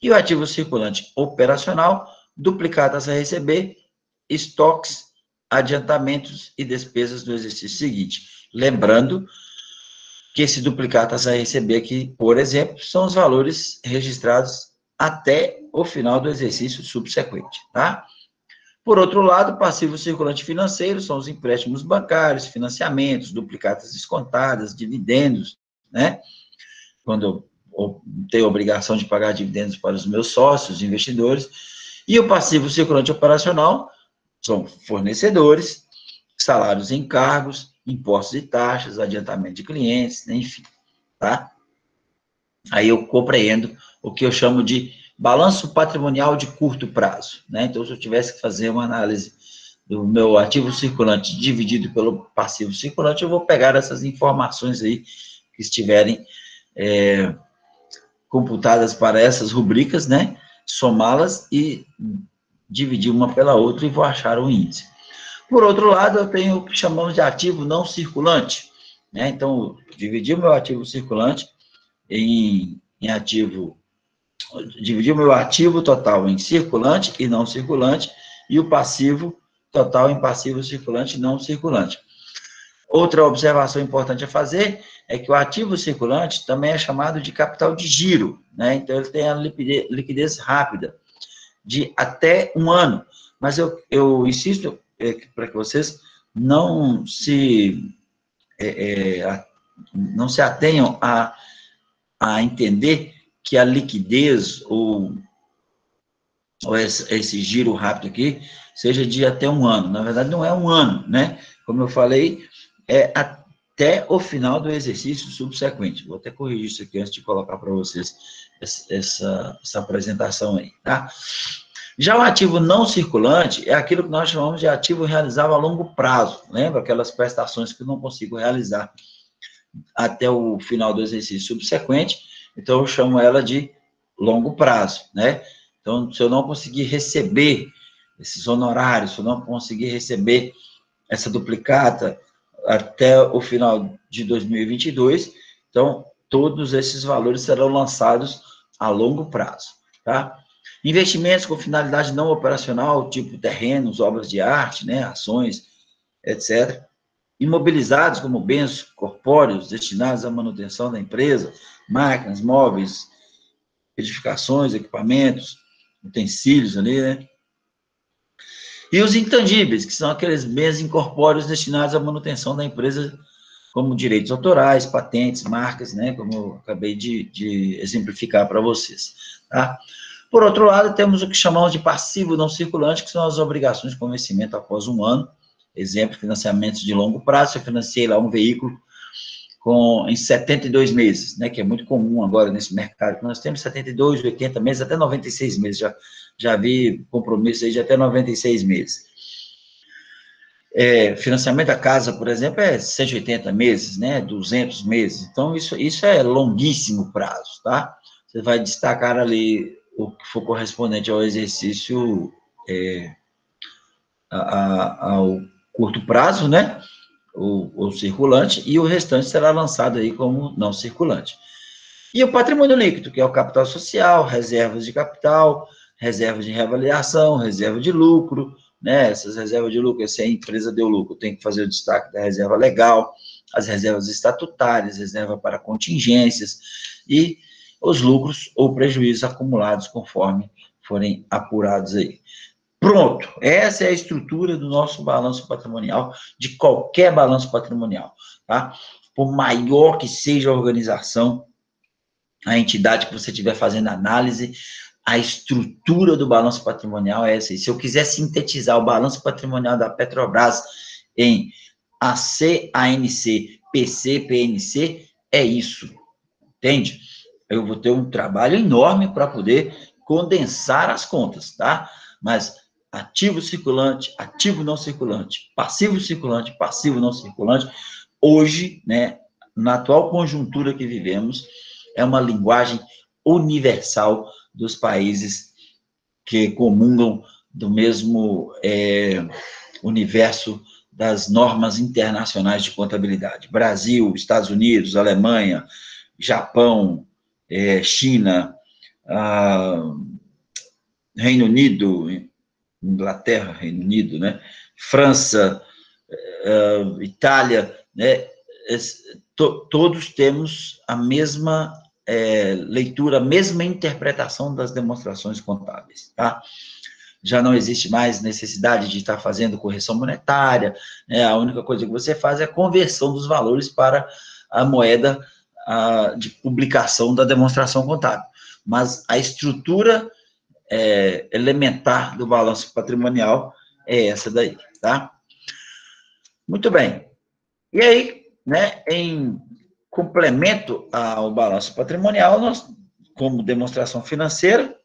E o ativo circulante operacional, duplicadas a receber, estoques, adiantamentos e despesas do exercício seguinte. Lembrando que esse duplicadas a receber aqui, por exemplo, são os valores registrados até o final do exercício subsequente, tá? Por outro lado, passivo circulante financeiro são os empréstimos bancários, financiamentos, duplicatas descontadas, dividendos, né? Quando eu tenho a obrigação de pagar dividendos para os meus sócios, investidores, e o passivo circulante operacional são fornecedores, salários e encargos, impostos e taxas, adiantamento de clientes, enfim, tá? Aí eu compreendo o que eu chamo de balanço patrimonial de curto prazo, né? Então, se eu tivesse que fazer uma análise do meu ativo circulante dividido pelo passivo circulante, eu vou pegar essas informações aí que estiverem computadas para essas rubricas, né? Somá-las e dividir uma pela outra e vou achar o índice. Por outro lado, eu tenho o que chamamos de ativo não circulante, né? Então, dividir o meu ativo circulante em ativo, dividir o meu ativo total em circulante e não circulante, e o passivo total em passivo circulante e não circulante. Outra observação importante a fazer é que o ativo circulante também é chamado de capital de giro, né? Então, ele tem a liquidez rápida, de até 1 ano. Mas eu insisto para que vocês não se atenham a entender que a liquidez ou esse giro rápido aqui seja de até 1 ano. Na verdade, não é 1 ano, né? Como eu falei, é até o final do exercício subsequente. Vou até corrigir isso aqui antes de colocar para vocês essa apresentação aí, tá? Já o ativo não circulante é aquilo que nós chamamos de ativo realizável a longo prazo. Lembra? Aquelas prestações que eu não consigo realizar até o final do exercício subsequente, então eu chamo ela de longo prazo, né? Então, se eu não conseguir receber esses honorários, se eu não conseguir receber essa duplicata até o final de 2022, então, todos esses valores serão lançados a longo prazo, tá? Investimentos com finalidade não operacional, tipo terrenos, obras de arte, né, ações, etc. Imobilizados como bens corpóreos destinados à manutenção da empresa, máquinas, móveis, edificações, equipamentos, utensílios ali, né? E os intangíveis, que são aqueles bens incorpóreos destinados à manutenção da empresa, como direitos autorais, patentes, marcas, né? Como eu acabei de exemplificar para vocês, tá? Por outro lado, temos o que chamamos de passivo não circulante, que são as obrigações com vencimento após 1 ano. Exemplo, financiamentos de longo prazo. Eu financiei lá um veículo em 72 meses, né, que é muito comum agora nesse mercado, que nós temos 72, 80 meses, até 96 meses. Já vi compromisso aí de até 96 meses. Financiamento da casa, por exemplo, é 180 meses, né, 200 meses. Então, isso é longuíssimo prazo, tá? Você vai destacar ali o que for correspondente ao exercício ao curto prazo, né? O circulante, e o restante será lançado aí como não circulante. E o patrimônio líquido, que é o capital social, reservas de capital, reserva de reavaliação, reserva de lucro, né? Essas reservas de lucro, se a empresa deu lucro, tem que fazer o destaque da reserva legal, as reservas estatutárias, reserva para contingências, e os lucros ou prejuízos acumulados conforme forem apurados aí. Pronto, essa é a estrutura do nosso balanço patrimonial, de qualquer balanço patrimonial, tá? Por maior que seja a organização, a entidade que você estiver fazendo análise, a estrutura do balanço patrimonial é essa. E se eu quiser sintetizar o balanço patrimonial da Petrobras em AC, ANC, PC, PNC, é isso, entende? Eu vou ter um trabalho enorme para poder condensar as contas, tá? Mas ativo circulante, ativo não circulante, passivo não circulante, hoje, né, na atual conjuntura que vivemos, é uma linguagem universal dos países que comungam do mesmo universo das normas internacionais de contabilidade. Brasil, Estados Unidos, Alemanha, Japão, China, Reino Unido, Inglaterra, Reino Unido, né? França, Itália, né? Todos temos a mesma leitura, a mesma interpretação das demonstrações contábeis, tá? Já não existe mais necessidade de estar fazendo correção monetária, né? A única coisa que você faz é a conversão dos valores para a moeda de publicação da demonstração contábil, mas a estrutura elementar do balanço patrimonial é essa daí, tá? Muito bem. E aí, né, em complemento ao balanço patrimonial, nós, como demonstração financeira,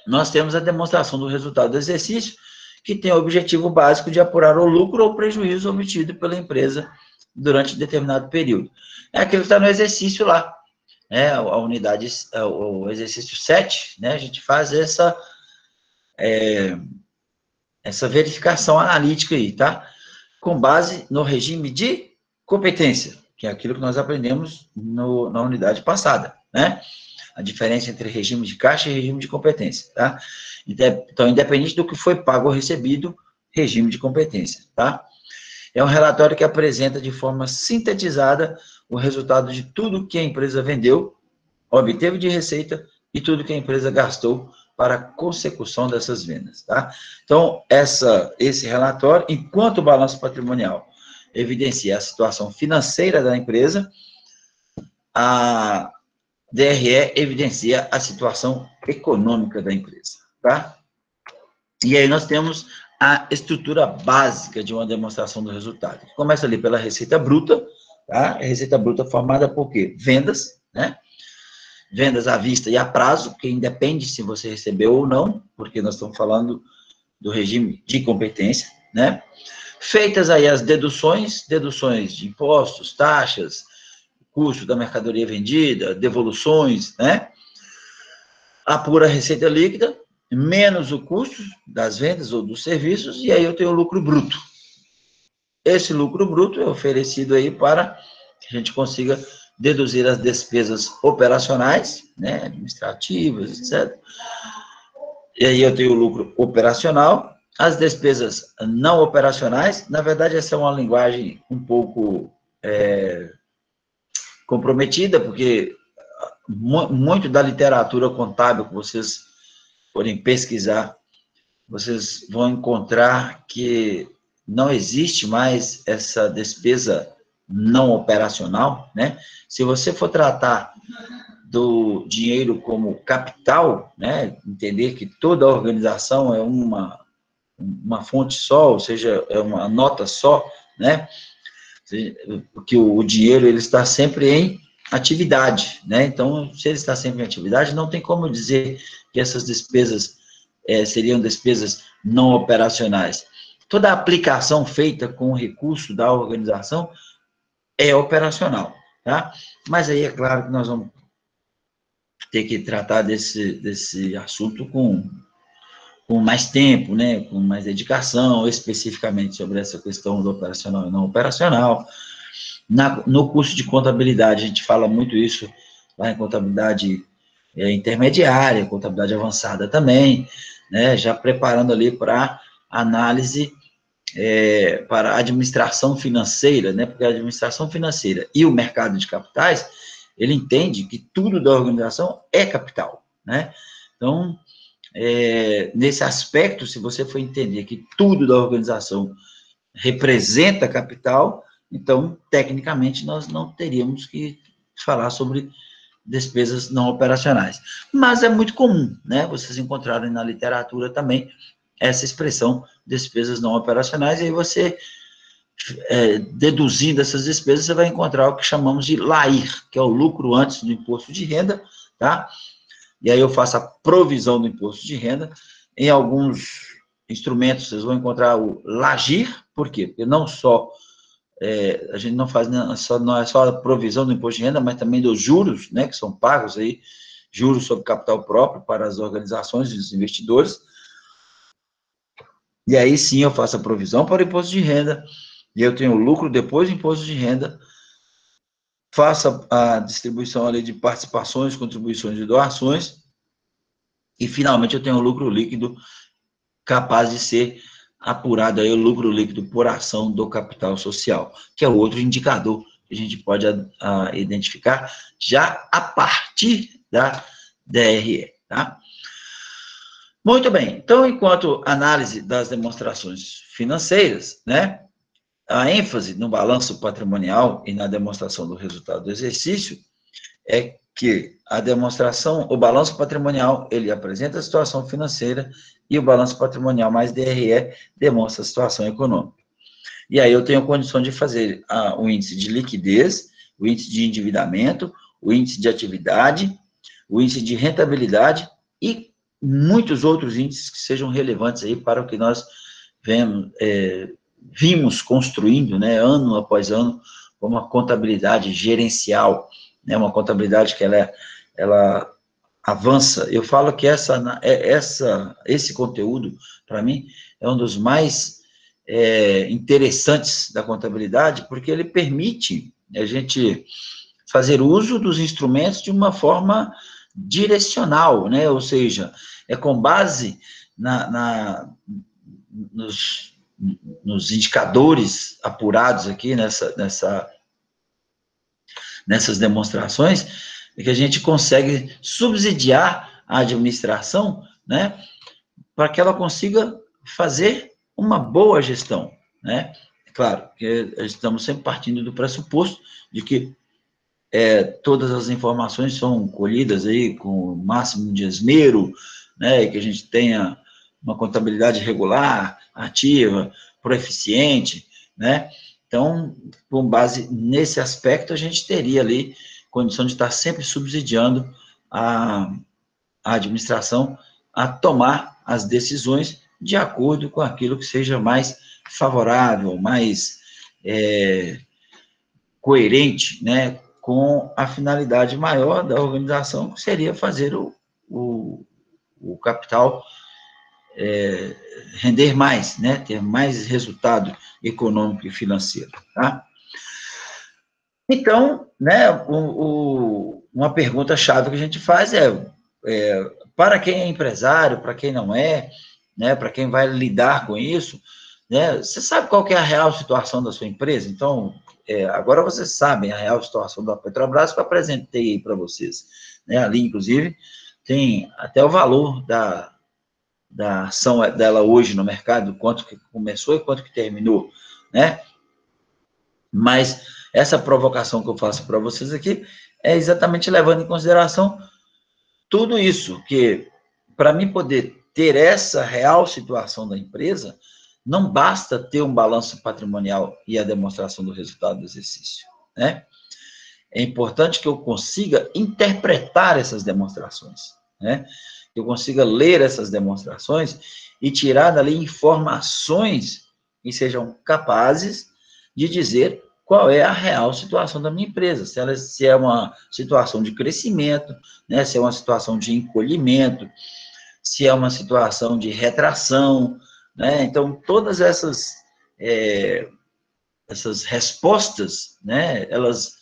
nós temos a demonstração do resultado do exercício, que tem o objetivo básico de apurar o lucro ou prejuízo obtido pela empresa durante determinado período. É aquilo que está no exercício lá, né, a unidade, o exercício 7, né, a gente faz essa verificação analítica aí, tá? Com base no regime de competência, que é aquilo que nós aprendemos na unidade passada, né? A diferença entre regime de caixa e regime de competência, tá? Então, independente do que foi pago ou recebido, regime de competência, tá? É um relatório que apresenta de forma sintetizada o resultado de tudo que a empresa vendeu, obteve de receita e tudo que a empresa gastou para a consecução dessas vendas, tá? Então, esse relatório, enquanto o balanço patrimonial evidencia a situação financeira da empresa, a DRE evidencia a situação econômica da empresa, tá? E aí nós temos a estrutura básica de uma demonstração do resultado. Começa ali pela receita bruta, tá? A receita bruta formada por quê? Vendas, né? Vendas à vista e a prazo, que independe se você recebeu ou não, porque nós estamos falando do regime de competência, né? Feitas aí as deduções de impostos, taxas, custo da mercadoria vendida, devoluções, né? Apura a receita líquida, menos o custo das vendas ou dos serviços, e aí eu tenho o lucro bruto. Esse lucro bruto é oferecido aí para que a gente consiga deduzir as despesas operacionais, né, administrativas, etc. E aí eu tenho o lucro operacional. As despesas não operacionais, na verdade, essa é uma linguagem um pouco comprometida, porque muito da literatura contábil que vocês forem pesquisar, vocês vão encontrar que não existe mais essa despesa não operacional, né? Se você for tratar do dinheiro como capital, né? Entender que toda organização é uma fonte só, ou seja, é uma nota só, né? Que o dinheiro ele está sempre em atividade, né? Então, se ele está sempre em atividade, não tem como dizer que essas despesas seriam despesas não operacionais. Toda aplicação feita com o recurso da organização é operacional, tá? Mas aí é claro que nós vamos ter que tratar desse assunto com mais tempo, né? Com mais dedicação, especificamente sobre essa questão do operacional e não operacional. No curso de contabilidade, a gente fala muito isso lá em contabilidade intermediária, contabilidade avançada também, né, já preparando ali para análise para a administração financeira, né, porque a administração financeira e o mercado de capitais, ele entende que tudo da organização é capital, né, então, nesse aspecto, se você for entender que tudo da organização representa capital, então, tecnicamente, nós não teríamos que falar sobre despesas não operacionais. Mas é muito comum, né? Vocês encontrarem na literatura também essa expressão, despesas não operacionais, e aí você, deduzindo essas despesas, você vai encontrar o que chamamos de LAIR, que é o lucro antes do imposto de renda, tá? E aí eu faço a provisão do imposto de renda. Em alguns instrumentos, vocês vão encontrar o LAGIR, por quê? Porque não só a gente não faz não é só a provisão do imposto de renda, mas também dos juros, né, que são pagos aí, juros sobre capital próprio para as organizações e os investidores. E aí sim eu faço a provisão para o imposto de renda, e eu tenho lucro depois do imposto de renda, faço a distribuição ali de participações, contribuições e doações, e finalmente eu tenho o lucro líquido capaz de ser apurado aí o lucro líquido por ação do capital social, que é outro indicador que a gente pode identificar já a partir da DRE, tá? Muito bem, então, enquanto análise das demonstrações financeiras, né, a ênfase no balanço patrimonial e na demonstração do resultado do exercício é que a demonstração, o balanço patrimonial, ele apresenta a situação financeira e o balanço patrimonial mais DRE demonstra a situação econômica. E aí eu tenho condição de fazer o índice de liquidez, o índice de endividamento, o índice de atividade, o índice de rentabilidade e muitos outros índices que sejam relevantes aí para o que nós vimos construindo, né, ano após ano, uma contabilidade gerencial, né, uma contabilidade que ela avança. Eu falo que esse conteúdo, para mim, é um dos mais interessantes da contabilidade, porque ele permite a gente fazer uso dos instrumentos de uma forma direcional, né? Ou seja, é com base nos indicadores apurados aqui nessas demonstrações, que a gente consegue subsidiar a administração, né, para que ela consiga fazer uma boa gestão, né? Claro, que estamos sempre partindo do pressuposto de que todas as informações são colhidas aí com o máximo de esmero, né, e que a gente tenha uma contabilidade regular, ativa, proeficiente, né? Então, com base nesse aspecto, a gente teria ali condição de estar sempre subsidiando a administração a tomar as decisões de acordo com aquilo que seja mais favorável, mais coerente, né, com a finalidade maior da organização, que seria fazer o capital render mais, né, ter mais resultado econômico e financeiro, tá? Então, né, uma pergunta-chave que a gente faz para quem é empresário, para quem não é, né, para quem vai lidar com isso, né, você sabe qual que é a real situação da sua empresa? Então, agora vocês sabem a real situação da Petrobras, que eu apresentei para vocês, né, ali, inclusive, tem até o valor da ação dela hoje no mercado, quanto que começou e quanto que terminou, né? Mas essa provocação que eu faço para vocês aqui é exatamente levando em consideração tudo isso, que para mim poder ter essa real situação da empresa, não basta ter um balanço patrimonial e a demonstração do resultado do exercício, né? É importante que eu consiga interpretar essas demonstrações, né? Que eu consiga ler essas demonstrações e tirar dali informações que sejam capazes de dizer qual é a real situação da minha empresa, se é uma situação de crescimento, né? Se é uma situação de encolhimento, se é uma situação de retração, né? Então, todas essas respostas, né, elas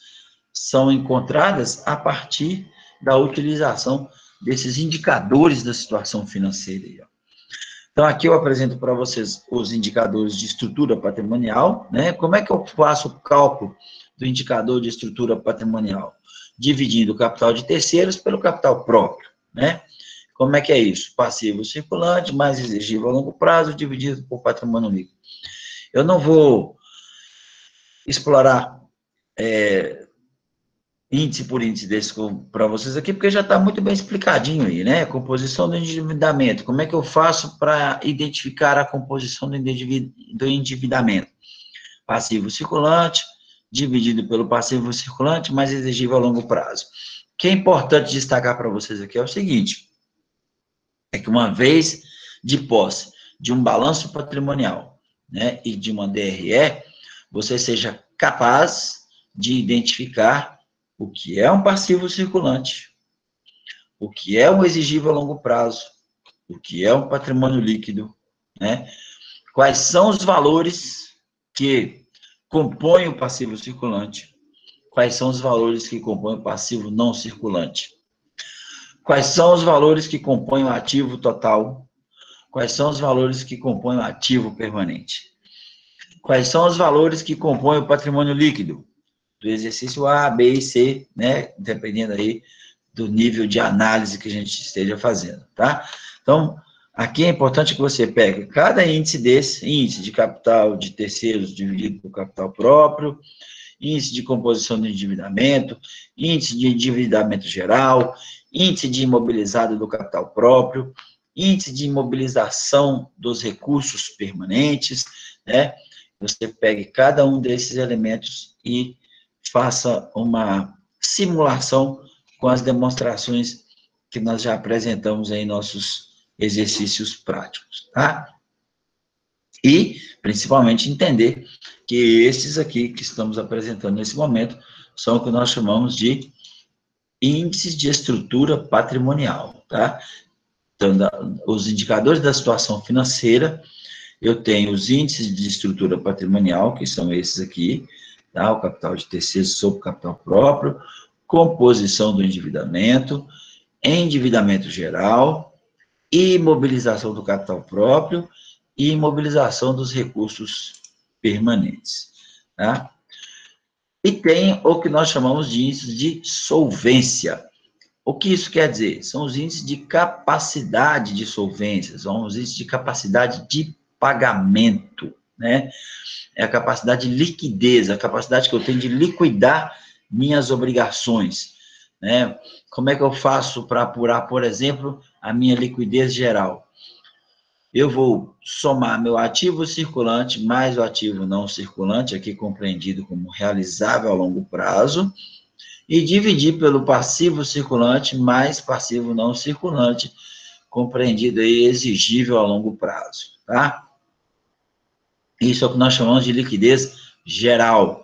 são encontradas a partir da utilização desses indicadores da situação financeira. Então, aqui eu apresento para vocês os indicadores de estrutura patrimonial, né? Como é que eu faço o cálculo do indicador de estrutura patrimonial? Dividindo o capital de terceiros pelo capital próprio, né? Como é que é isso? Passivo circulante mais exigível a longo prazo dividido por patrimônio líquido. Eu não vou explorar índice por índice desse para vocês aqui, porque já está muito bem explicadinho aí, né? Composição do endividamento. Como é que eu faço para identificar a composição do endividamento? Passivo circulante, dividido pelo passivo circulante, mais exigível a longo prazo. O que é importante destacar para vocês aqui é o seguinte, é que uma vez de posse de um balanço patrimonial, né, e de uma DRE, você seja capaz de identificar o que é um passivo circulante, o que é um exigível a longo prazo, o que é um patrimônio líquido, né? Quais são os valores que compõem o passivo circulante, quais são os valores que compõem o passivo não circulante, quais são os valores que compõem o ativo total, quais são os valores que compõem o ativo permanente, quais são os valores que compõem o patrimônio líquido, do exercício A, B e C, né, dependendo aí do nível de análise que a gente esteja fazendo, tá? Então, Aqui é importante que você pegue cada índice desse, índice de capital de terceiros dividido por capital próprio, índice de composição do endividamento, índice de endividamento geral, índice de imobilizado do capital próprio, índice de imobilização dos recursos permanentes, né? Você pegue cada um desses elementos e faça uma simulação com as demonstrações que nós já apresentamos em nossos exercícios práticos, tá? E, principalmente, entender que esses aqui que estamos apresentando nesse momento são o que nós chamamos de índices de estrutura patrimonial, tá? Então, os indicadores da situação financeira, eu tenho os índices de estrutura patrimonial, que são esses aqui, tá? O capital de terceiros sobre o capital próprio, composição do endividamento, endividamento geral, imobilização do capital próprio e imobilização dos recursos permanentes, tá? E tem o que nós chamamos de índices de solvência. O que isso quer dizer? São os índices de capacidade de solvência, são os índices de capacidade de pagamento, né? É a capacidade de liquidez, a capacidade que eu tenho de liquidar minhas obrigações, né? Como é que eu faço para apurar, por exemplo, a minha liquidez geral? Eu vou somar meu ativo circulante mais o ativo não circulante, aqui compreendido como realizável a longo prazo, e dividir pelo passivo circulante mais passivo não circulante, compreendido aí exigível a longo prazo, tá? Isso é o que nós chamamos de liquidez geral.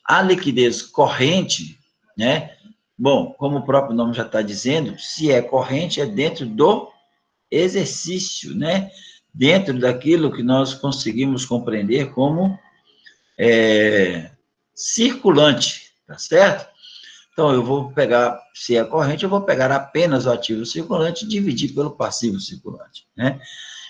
A liquidez corrente, né? Bom, como o próprio nome já está dizendo, se é corrente, é dentro do exercício, né? Dentro daquilo que nós conseguimos compreender como circulante, tá certo? Então, eu vou pegar, se é corrente, eu vou pegar apenas o ativo circulante e dividir pelo passivo circulante, né?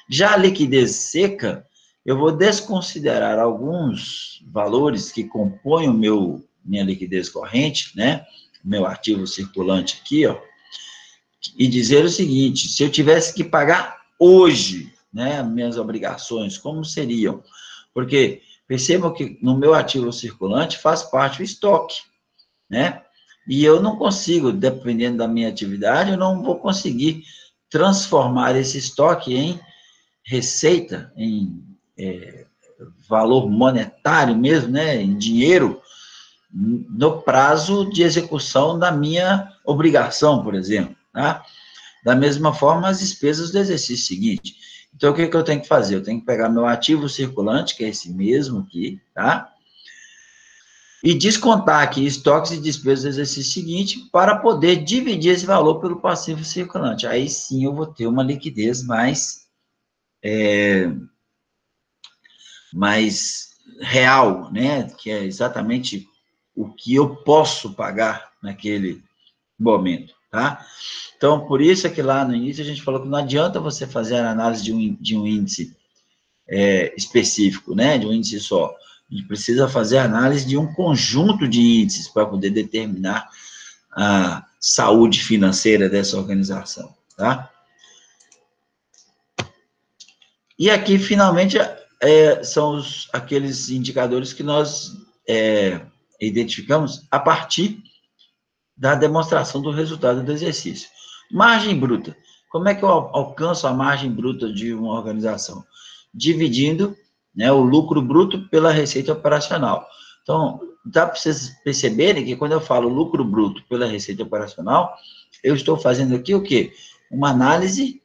Já a liquidez seca, eu vou desconsiderar alguns valores que compõem minha liquidez corrente, né? Meu ativo circulante aqui, ó, e dizer o seguinte: se eu tivesse que pagar hoje, né, minhas obrigações, como seriam? Porque percebam que no meu ativo circulante faz parte o estoque, né? E eu não consigo, dependendo da minha atividade, eu não vou conseguir transformar esse estoque em receita, em valor monetário mesmo, né, em dinheiro, no prazo de execução da minha obrigação, por exemplo, tá? Da mesma forma, as despesas do exercício seguinte. Então, o que eu tenho que fazer? Eu tenho que pegar meu ativo circulante, que é esse mesmo aqui, tá? E descontar aqui estoques e despesas do exercício seguinte para poder dividir esse valor pelo passivo circulante. Aí sim eu vou ter uma liquidez mais real, né? Que é exatamente o que eu posso pagar naquele momento, tá? Então, por isso é que lá no início a gente falou que não adianta você fazer a análise de um índice específico, né? De um índice só. A gente precisa fazer a análise de um conjunto de índices para poder determinar a saúde financeira dessa organização, tá? E aqui, finalmente, são aqueles indicadores que nós identificamos a partir da demonstração do resultado do exercício. Margem bruta. Como é que eu alcanço a margem bruta de uma organização? Dividindo, né, o lucro bruto pela receita operacional. Então, dá para vocês perceberem que quando eu falo lucro bruto pela receita operacional, eu estou fazendo aqui o quê? Uma análise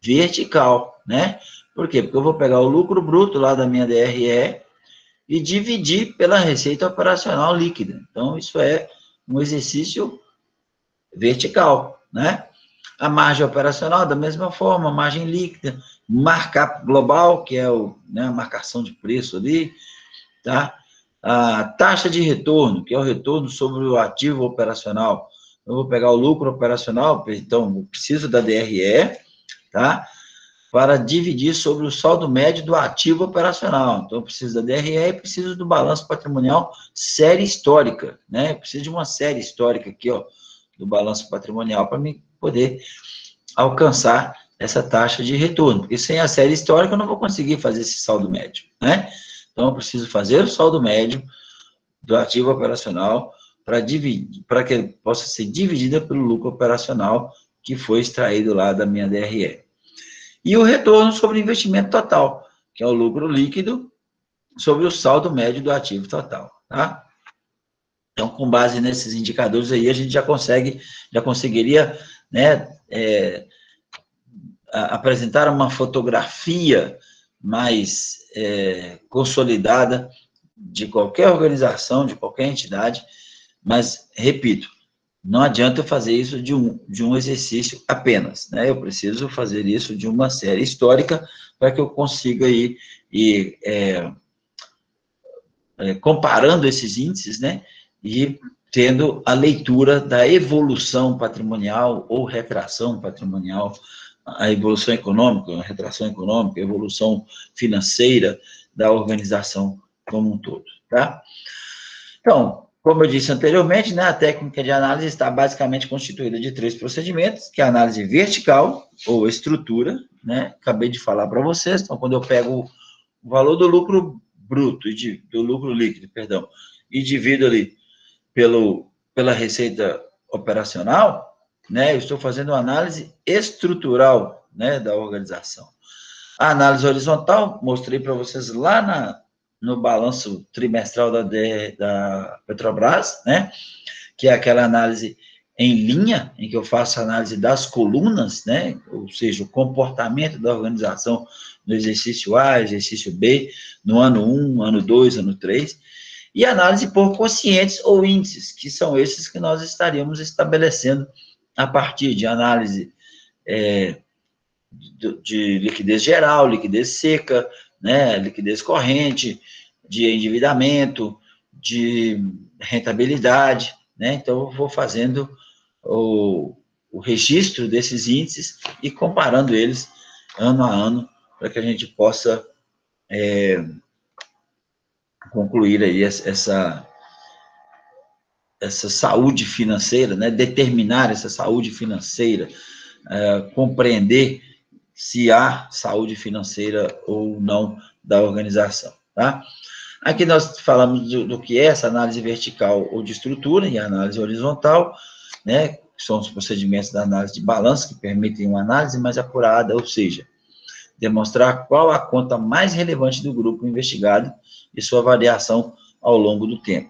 vertical, né? Por quê? Porque eu vou pegar o lucro bruto lá da minha DRE e dividir pela receita operacional líquida. Então, isso é um exercício vertical, né? A margem operacional, da mesma forma, a margem líquida, markup global, que é a marcação de preço ali, tá? A taxa de retorno, que é o retorno sobre o ativo operacional. Eu vou pegar o lucro operacional, então, eu preciso da DRE, tá? Para dividir sobre o saldo médio do ativo operacional. Então, eu preciso da DRE e preciso do balanço patrimonial série histórica, né? Eu preciso de uma série histórica aqui, ó, do balanço patrimonial para me poder alcançar essa taxa de retorno, porque sem a série histórica eu não vou conseguir fazer esse saldo médio, né? Então, eu preciso fazer o saldo médio do ativo operacional para que ele possa ser dividida pelo lucro operacional que foi extraído lá da minha DRE. E o retorno sobre o investimento total, que é o lucro líquido sobre o saldo médio do ativo total, tá? Então, com base nesses indicadores aí, a gente já conseguiria, né, apresentar uma fotografia mais consolidada de qualquer organização, de qualquer entidade, mas, repito, não adianta eu fazer isso de um exercício apenas, né? Eu preciso fazer isso de uma série histórica para que eu consiga ir comparando esses índices, né? E tendo a leitura da evolução patrimonial ou retração patrimonial, a evolução econômica, a retração econômica, a evolução financeira da organização como um todo, tá? Então, como eu disse anteriormente, né, a técnica de análise está basicamente constituída de 3 procedimentos, que é a análise vertical, ou estrutura, né? Acabei de falar para vocês. Então, quando eu pego o valor do lucro bruto, do lucro líquido, perdão, e divido ali pela receita operacional, né, eu estou fazendo uma análise estrutural, né, da organização. A análise horizontal, mostrei para vocês lá no balanço trimestral da Petrobras, né, que é aquela análise em linha, em que eu faço a análise das colunas, né, ou seja, o comportamento da organização no exercício A, exercício B, no ano 1, ano 2, ano 3, e análise por quocientes ou índices, que são esses que nós estaríamos estabelecendo a partir de análise de liquidez geral, liquidez seca, né, liquidez corrente, de endividamento, de rentabilidade, né? Então, eu vou fazendo o registro desses índices e comparando eles ano a ano, para que a gente possa concluir aí essa saúde financeira, né? Determinar essa saúde financeira, compreender se há saúde financeira ou não da organização, tá? Aqui nós falamos do que é essa análise vertical ou de estrutura e a análise horizontal, né, que são os procedimentos da análise de balanço, que permitem uma análise mais apurada, ou seja, demonstrar qual a conta mais relevante do grupo investigado e sua variação ao longo do tempo.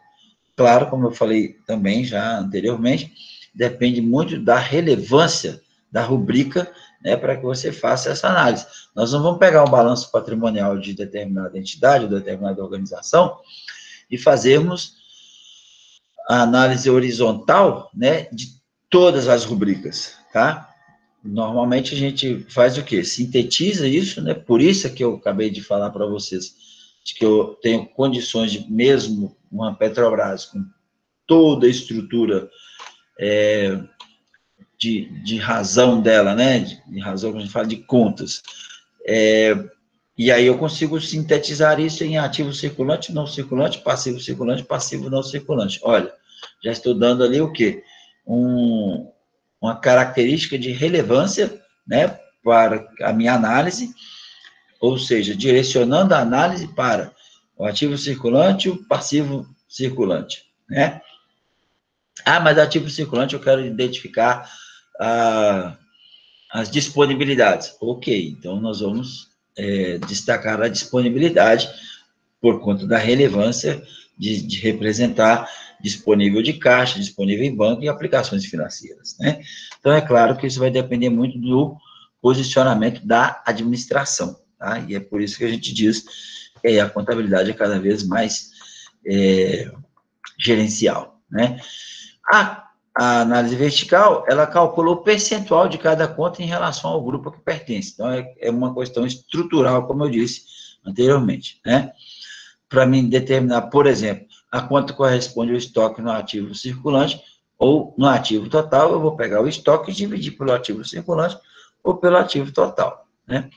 Claro, como eu falei também já anteriormente, depende muito da relevância da rubrica, né, para que você faça essa análise. Nós não vamos pegar um balanço patrimonial de determinada entidade ou determinada organização e fazermos a análise horizontal, né, de todas as rubricas, tá? Normalmente a gente faz o quê? Sintetiza isso, né? Por isso é que eu acabei de falar para vocês de que eu tenho condições de, mesmo uma Petrobras com toda a estrutura de razão dela, né? De razão que a gente fala de contas. E aí eu consigo sintetizar isso em ativo circulante, não circulante, passivo não circulante. Olha, já estou dando ali o quê? Uma característica de relevância, né, para a minha análise, ou seja, direcionando a análise para o ativo circulante e o passivo circulante, né? Ah, mas ativo circulante eu quero identificar as disponibilidades. Ok, então nós vamos destacar a disponibilidade por conta da relevância de representar disponível de caixa, disponível em banco e aplicações financeiras, né? Então, é claro que isso vai depender muito do posicionamento da administração, tá? E é por isso que a gente diz que a contabilidade é cada vez mais gerencial, né? A análise vertical, ela calcula o percentual de cada conta em relação ao grupo a que pertence. Então, é uma questão estrutural, como eu disse anteriormente, né? Para mim determinar, por exemplo, a quanto corresponde o estoque no ativo circulante ou no ativo total, eu vou pegar o estoque e dividir pelo ativo circulante ou pelo ativo total, né?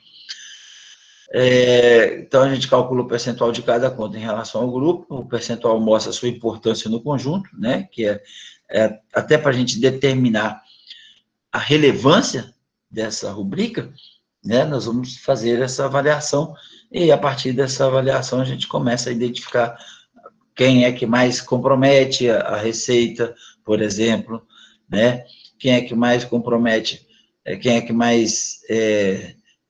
Então, a gente calcula o percentual de cada conta em relação ao grupo, o percentual mostra a sua importância no conjunto, né? Que até para a gente determinar a relevância dessa rubrica, né, nós vamos fazer essa avaliação, e a partir dessa avaliação a gente começa a identificar quem é que mais compromete a receita, por exemplo, né, quem é que mais compromete, quem é que mais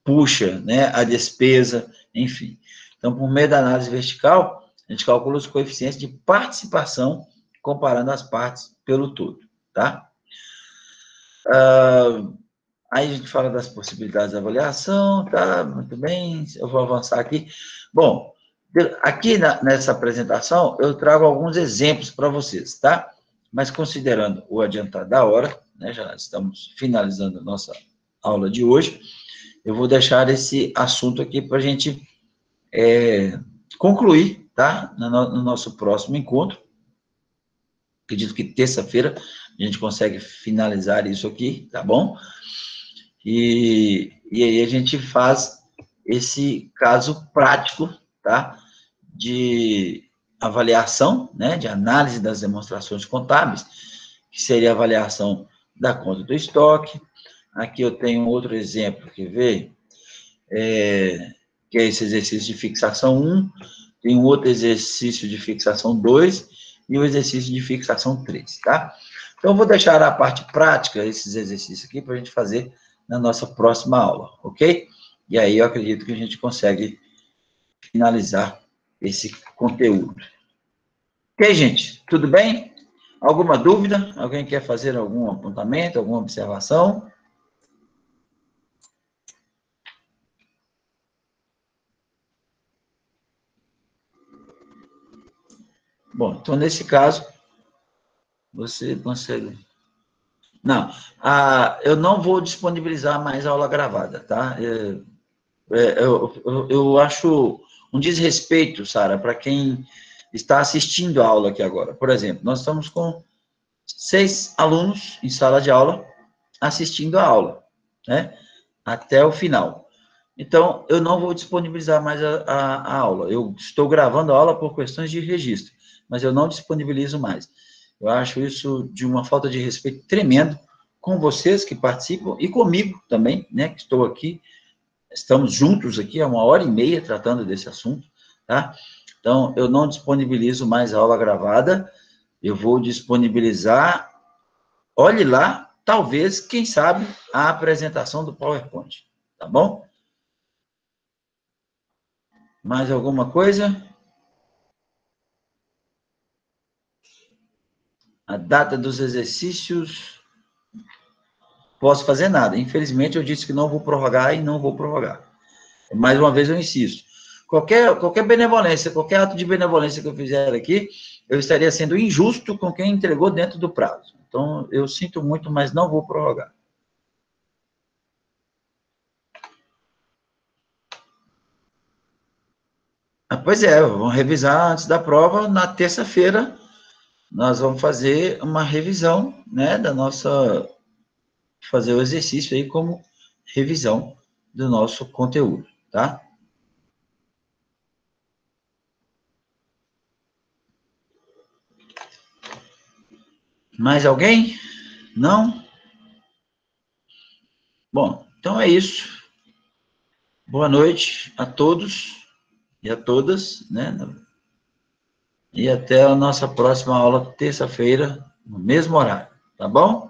puxa, né, a despesa, enfim. Então, por meio da análise vertical, a gente calcula os coeficientes de participação comparando as partes pelo todo, tá? Aí a gente fala das possibilidades de avaliação, tá? Muito bem, eu vou avançar aqui. Bom, aqui nessa apresentação, eu trago alguns exemplos para vocês, tá? Mas considerando o adiantado da hora, né, já estamos finalizando a nossa aula de hoje, eu vou deixar esse assunto aqui para a gente concluir, tá? No nosso próximo encontro. Acredito que terça-feira a gente consegue finalizar isso aqui, tá bom? E aí a gente faz esse caso prático, tá? De avaliação, né? De análise das demonstrações contábeis, que seria a avaliação da conta do estoque. Aqui eu tenho outro exemplo, quer ver? Que é esse exercício de fixação 1, tem um outro exercício de fixação 2 e o exercício de fixação 3, tá? Então, eu vou deixar a parte prática, esses exercícios aqui, para a gente fazer na nossa próxima aula, ok? E aí eu acredito que a gente consegue finalizar esse conteúdo. Ok, gente? Tudo bem? Alguma dúvida? Alguém quer fazer algum apontamento, alguma observação? Bom, então, nesse caso, você consegue... Não, eu não vou disponibilizar mais a aula gravada, tá? Eu acho um desrespeito, Sara, para quem está assistindo a aula aqui agora. Por exemplo, nós estamos com 6 alunos em sala de aula assistindo a aula, né? Até o final. Então, eu não vou disponibilizar mais a aula. Eu estou gravando a aula por questões de registro, mas eu não disponibilizo mais. Eu acho isso de uma falta de respeito tremendo com vocês que participam e comigo também, né, que estou aqui. Estamos juntos aqui há 1h30 tratando desse assunto, tá? Então, eu não disponibilizo mais a aula gravada, eu vou disponibilizar, olhe lá, talvez, quem sabe, a apresentação do PowerPoint, tá bom? Mais alguma coisa? A data dos exercícios, posso fazer nada. Infelizmente, eu disse que não vou prorrogar e não vou prorrogar. Mais uma vez, eu insisto. Qualquer benevolência, qualquer ato de benevolência que eu fizer aqui, eu estaria sendo injusto com quem entregou dentro do prazo. Então, eu sinto muito, mas não vou prorrogar. Pois é, vamos revisar antes da prova. Na terça-feira, nós vamos fazer uma revisão, né, da nossa... fazer o exercício aí como revisão do nosso conteúdo, tá? Mais alguém? Não? Bom, então é isso. Boa noite a todos e a todas, né? E até a nossa próxima aula, terça-feira, no mesmo horário, tá bom?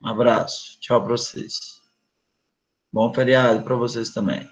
Um abraço. Tchau para vocês. Bom feriado para vocês também.